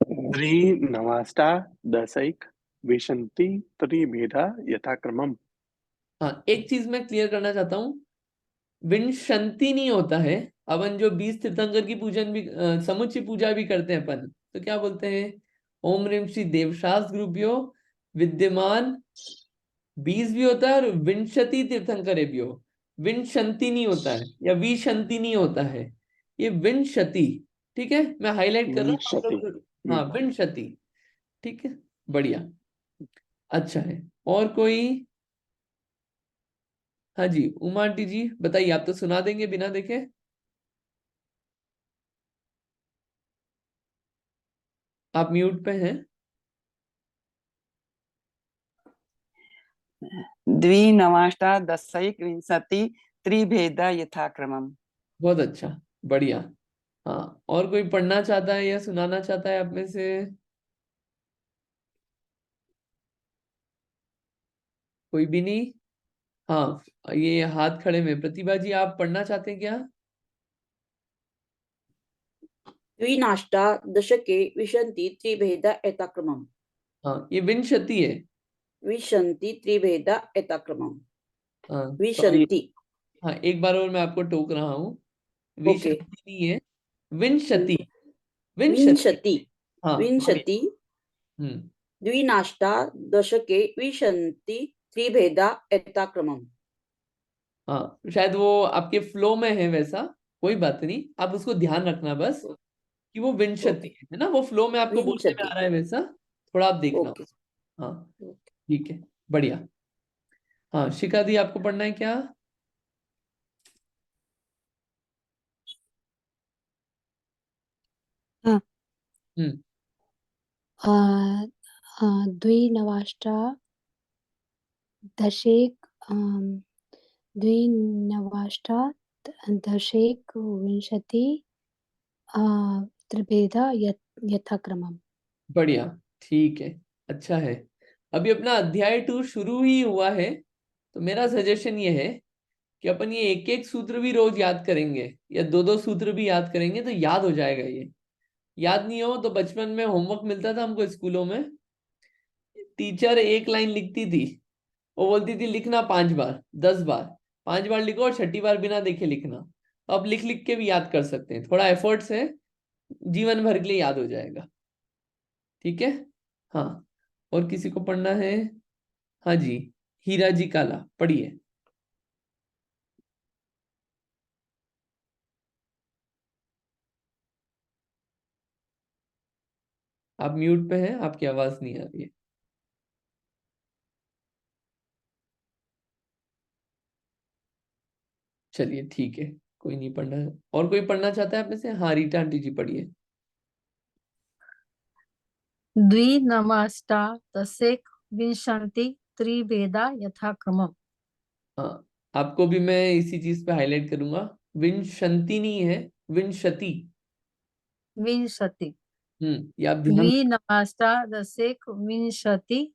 द्विनवाष्टा दशैक विंशति त्रिभेदा यथाक्रमम्। हाँ, एक चीज मैं क्लियर करना चाहता हूँ, विंशंति नहीं होता है। अपन जो 20 तीर्थंकर की पूजन भी, समुच्चय पूजा भी करते हैं अपन, तो क्या बोलते हैं? ओम ह्रीम श्री देवशास्त्र गुरुभ्यो विद्यमान 20 भी होता है, और विंशति तीर्थंकर भी हो। विंशंति नहीं होता है, या विशंति नहीं होता है, ये विंशति। ठीक है, मैं हाईलाइट कर रहा हूँ आप विंशति। लोग। हाँ, विंशति। ठीक है, बढ़िया, अच्छा है। और कोई? हाँ जी, उमा आंटी जी बताइए, आप तो सुना देंगे बिना देखे। आप म्यूट पे हैं। द्विनवाष्टा दशैकविंशति त्रिभेदा यथाक्रमम्। बहुत अच्छा, बढ़िया। हाँ, और कोई पढ़ना चाहता है या सुनाना चाहता है आप में से? कोई भी नहीं? हाँ, ये हाथ खड़े में प्रतिभा जी, आप पढ़ना चाहते हैं क्या? द्विनाष्टा दशके विशन्ति त्रिभेदा यथाक्रमम्। हाँ, ये विंशति है। विशन्ति त्रिभेदा यथाक्रमम्। हाँ, विशन्ति। हाँ, एक बार और मैं आपको टोक रहा हूँ, ओके। विशंति नहीं है, विंशति। विंशति। विंशति। हाँ, विंशति। द्विनाष्टा दशके विशन्ति त्रिभेदा यथाक्रमम्। हाँ, शायद वो आपके फ्लो में है वैसा, कोई बात नहीं, आप उसको ध्यान रखना बस कि वो विंशति ओके है ना, वो फ्लो में आपको बोलने में विंशति आ रहा है वैसा, थोड़ा आप देखना। ओके हाँ ओके ठीक है, बढ़िया। हाँ शिखा दी, आपको पढ़ना है क्या? हाँ। हम्म द्विनवाष्टादशेक द्विनवाष्टादशेकविंशति त्रिभेदा यथाक्रमम्। बढ़िया, ठीक है, अच्छा है। अभी अपना अध्याय 2 शुरू ही हुआ है, तो मेरा सजेशन ये है कि अपन ये एक एक सूत्र भी रोज याद करेंगे, या दो दो सूत्र भी याद करेंगे, तो याद हो जाएगा ये। याद नहीं हो तो बचपन में होमवर्क मिलता था हमको स्कूलों में, टीचर एक लाइन लिखती थी, वो बोलती थी लिखना 5 बार 10 बार, 5 बार लिखो और छठी बार बिना देखे लिखना। तो आप लिख लिख के भी याद कर सकते हैं, थोड़ा एफर्ट से जीवन भर के लिए याद हो जाएगा। ठीक है, हाँ। और किसी को पढ़ना है? हाँ जी, हीरा जी काला, पढ़िए। आप म्यूट पे हैं, आपकी आवाज नहीं आ रही है। चलिए ठीक है, कोई नहीं पढ़ना है। और कोई पढ़ना चाहता है आप में से? हाँ रीटा आंटी जी पढ़िए। द्विनवाष्टादशेकविंशति त्रिभेदा यथाक्रमम्। हाँ, आपको भी मैं इसी चीज पे हाईलाइट करूंगा, विंशति नहीं है, विंशति। विंशति ये आप ध्यान। द्विनवाष्टादशेकविंशति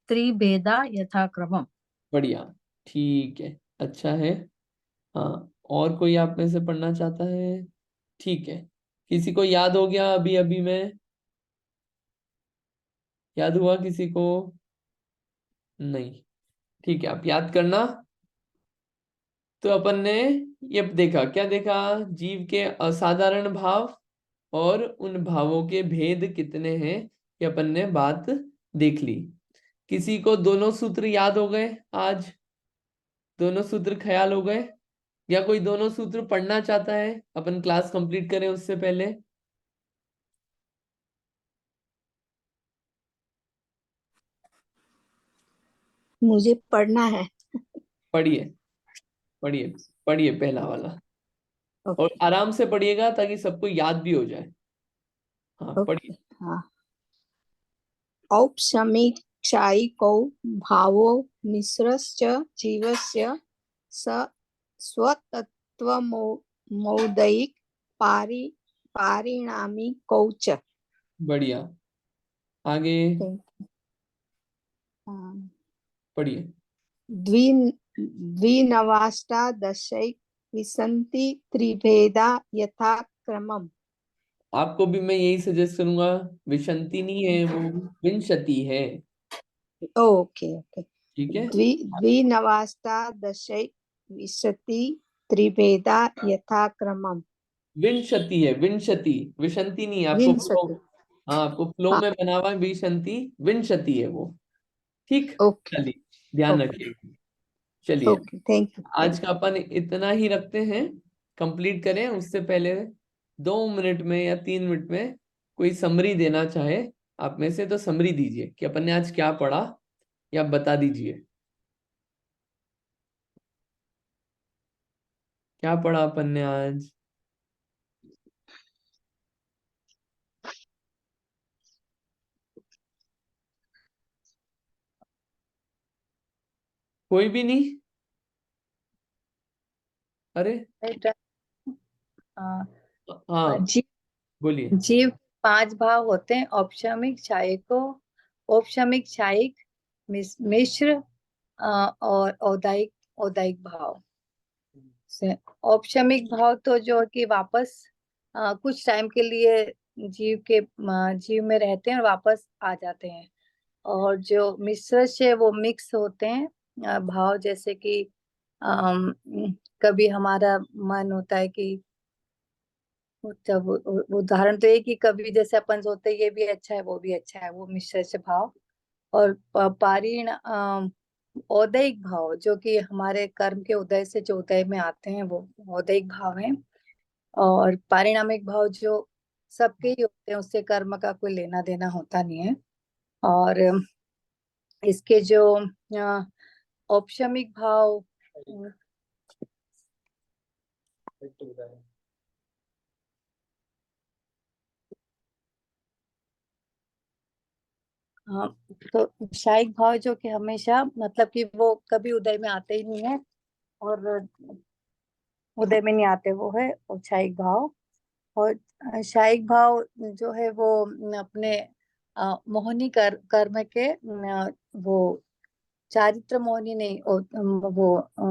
त्रिभेदा यथाक्रमम्। बढ़िया, ठीक है, अच्छा है। हाँ, और कोई आप में से पढ़ना चाहता है? ठीक है, किसी को याद हो गया अभी अभी में? याद हुआ किसी को? नहीं, ठीक है, आप याद करना। तो अपन ने ये देखा, क्या देखा? जीव के असाधारण भाव और उन भावों के भेद कितने हैं, ये अपन ने बात देख ली। किसी को दोनों सूत्र याद हो गए आज? दोनों सूत्र ख्याल हो गए? या कोई दोनों सूत्र पढ़ना चाहता है, अपन क्लास कंप्लीट करें उससे पहले? मुझे पढ़ना है। पढ़िए, पढ़िए, पढ़िए पहला वाला, और ओके आराम से पढ़िएगा ताकि सबको याद भी हो जाए। हाँ पढ़िए। ओके हाँ। औपसमीक्षायिकौ भावो मिश्रश्च जीवस्य स स्वतत्वमौदैक पारिणामिकौ च। बढ़िया, आगे पढ़िए। द्विनवाष्टादशैकविंशति त्रिभेदा यथाक्रमम्। आपको भी मैं यही सजेस्ट करूंगा, विशंति नहीं है वो, विंशति है। ओके ओके ठीक है, द्विनवाष्टादशैकविंशति त्रिभेदा यथाक्रमम्। विंशति है, विंशति, विशंति नहीं है। आपको फ्लो, विंशति हाँ आपको फ्लो हाँ में बना हुआ है विशंति, विंशति है वो। ठीक, ओके चलिए ध्यान ओके रखिए। चलिए, ओके थैंक यू आज का अपन इतना ही रखते हैं, कंप्लीट करें। उससे पहले 2 मिनट में या 3 मिनट में कोई समरी देना चाहे आप में से, तो समरी दीजिए कि अपन ने आज क्या पढ़ा, या बता दीजिए क्या पढ़ा अपन ने आज। कोई भी नहीं? अरे हाँ जीव बोलिए। जीव 5 भाव होते हैं, औपशमिक, क्षायिको, औपशमिक, क्षायिक, मिश्र और औदायिक। औदायिक भाव से औपशमिक भाव तो जो कि वापस कुछ टाइम के लिए जीव में रहते हैं और वापस आ जाते हैं। और जो मिश्र से वो मिक्स होते हैं भाव, जैसे कि अम, कभी हमारा मन होता है कि जब उदाहरण तो ये कि कभी जैसे अपन सोचते हैं ये भी अच्छा है वो भी अच्छा है, वो मिश्र से भाव। और औदैहिक भाव जो कि हमारे कर्म के उदय से जो उदय में आते हैं वो औदैहिक भाव हैं। और पारिणामिक भाव जो सबके ही होते हैं, उससे कर्म का कोई लेना देना होता नहीं है। और इसके जो औपशमिक भाव हाँ, तो शायिक भाव जो कि हमेशा मतलब कि वो कभी उदय में आते ही नहीं है, और उदय में नहीं आते, वो है औपचारिक भाव। और शायिक भाव जो है वो अपने मोहनी कर्म के वो चारित्र मोहनी नहीं, वो अ,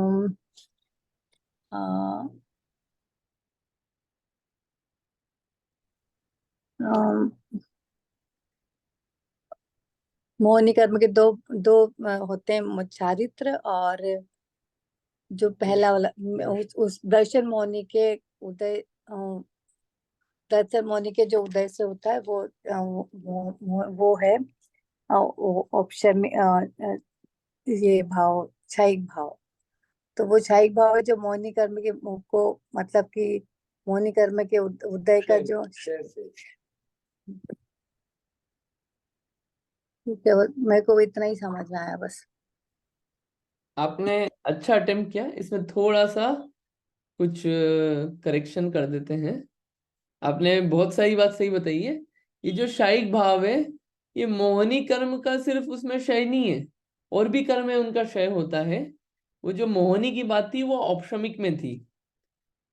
अम, मोहनी कर्म के दो दो होते हैं, चारित्र और जो पहला वाला उस दर्शन मोहनी के उदय, दर्शन मोहनी के जो उदय से होता है वो है ऑप्शन में ये भाव क्षयिक भाव। तो वो क्षयिक भाव है जो मोहनी कर्म के को मतलब कि मोहनी कर्म के उदय का जो, ठीक है, मेरे को इतना ही समझ में आया बस। आपने अच्छा अटेम्प्ट किया, इसमें थोड़ा सा कुछ करेक्शन कर देते हैं। आपने बहुत सारी बात सही बताई है। ये जो शायिक भाव है, ये मोहनी कर्म का सिर्फ उसमें क्षय नहीं है, और भी कर्म है उनका क्षय होता है। वो जो मोहनी की बात थी वो औपशमिक में थी,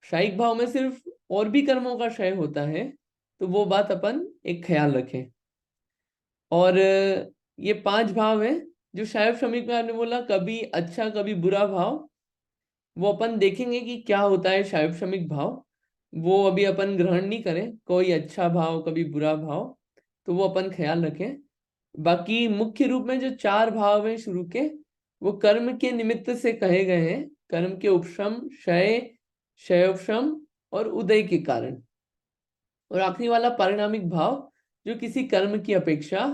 शायिक भाव में सिर्फ और भी कर्मों का क्षय होता है। तो वो बात अपन एक ख्याल रखें। और ये 5 भाव है जो शायद श्रमिक में आपने बोला, कभी अच्छा कभी बुरा भाव, वो अपन देखेंगे कि क्या होता है शायद श्रमिक भाव। वो अभी अपन ग्रहण नहीं करें, कोई अच्छा भाव कभी बुरा भाव, तो वो अपन ख्याल रखें। बाकी मुख्य रूप में जो 4 भाव हैं शुरू के, वो कर्म के निमित्त से कहे गए हैं, कर्म के उपशम, क्षय, क्षयोपशम और उदय के कारण। और आखिरी वाला पारिणामिक भाव जो किसी कर्म की अपेक्षा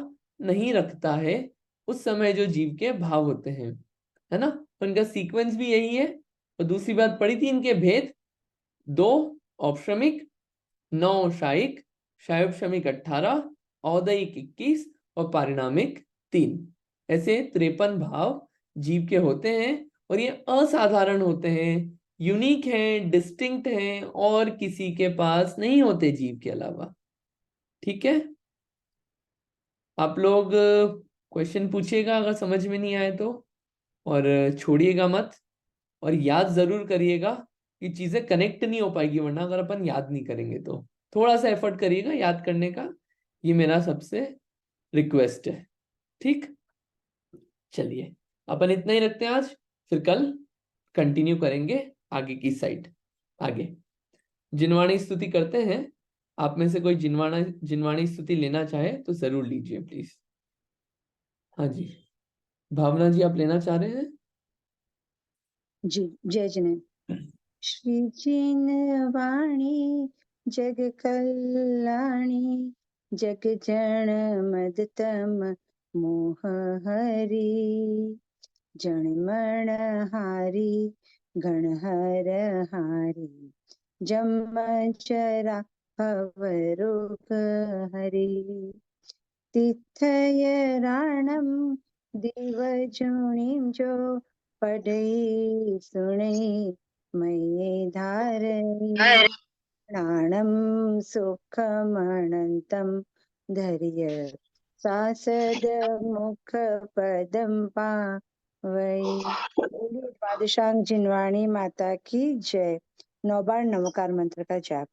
नहीं रखता है, उस समय जो जीव के भाव होते हैं, है ना। तो इनका सीक्वेंस भी यही है। और दूसरी बात पढ़ी थी इनके भेद, 2 औपशमिक, 9 शायिक, क्षयोपशमिक 18, औदयिक 21 और पारिणामिक 3। ऐसे 53 भाव जीव के होते हैं, और ये असाधारण होते हैं, यूनिक हैं, डिस्टिंक्ट हैं, और किसी के पास नहीं होते जीव के अलावा। ठीक है, आप लोग क्वेश्चन पूछिएगा अगर समझ में नहीं आए तो, और छोड़िएगा मत, और याद जरूर करिएगा कि चीजें कनेक्ट नहीं हो पाएगी वरना, अगर अपन याद नहीं करेंगे तो। थोड़ा सा एफर्ट करिएगा याद करने का, ये मेरा सबसे रिक्वेस्ट है। ठीक, चलिए अपन इतना ही रखते हैं आज, फिर कल कंटिन्यू करेंगे आगे की साइड। आगे जिनवाणी स्तुति करते हैं। आप में से कोई जिनवाणी स्तुति लेना चाहे तो जरूर लीजिए प्लीज। हाँ जी, भावना जी आप लेना चाह रहे हैं? जी, जय जिने। श्री जिनवाणी जग कल्याणी, जग जन मदतम मोह हरि। जन मन हारी गणहर हारी, जम चरा भव रोग हरि। तिथय राणम दिवजुणिं जो, पढ़ई सुनई मये धारई। प्राणम सुखमनंतम धैर्य, सासद मुख पदम पावई। बोलिए द्वादशांग जिनवाणी माता की जय। 9 बार नमकार मंत्र का जाप।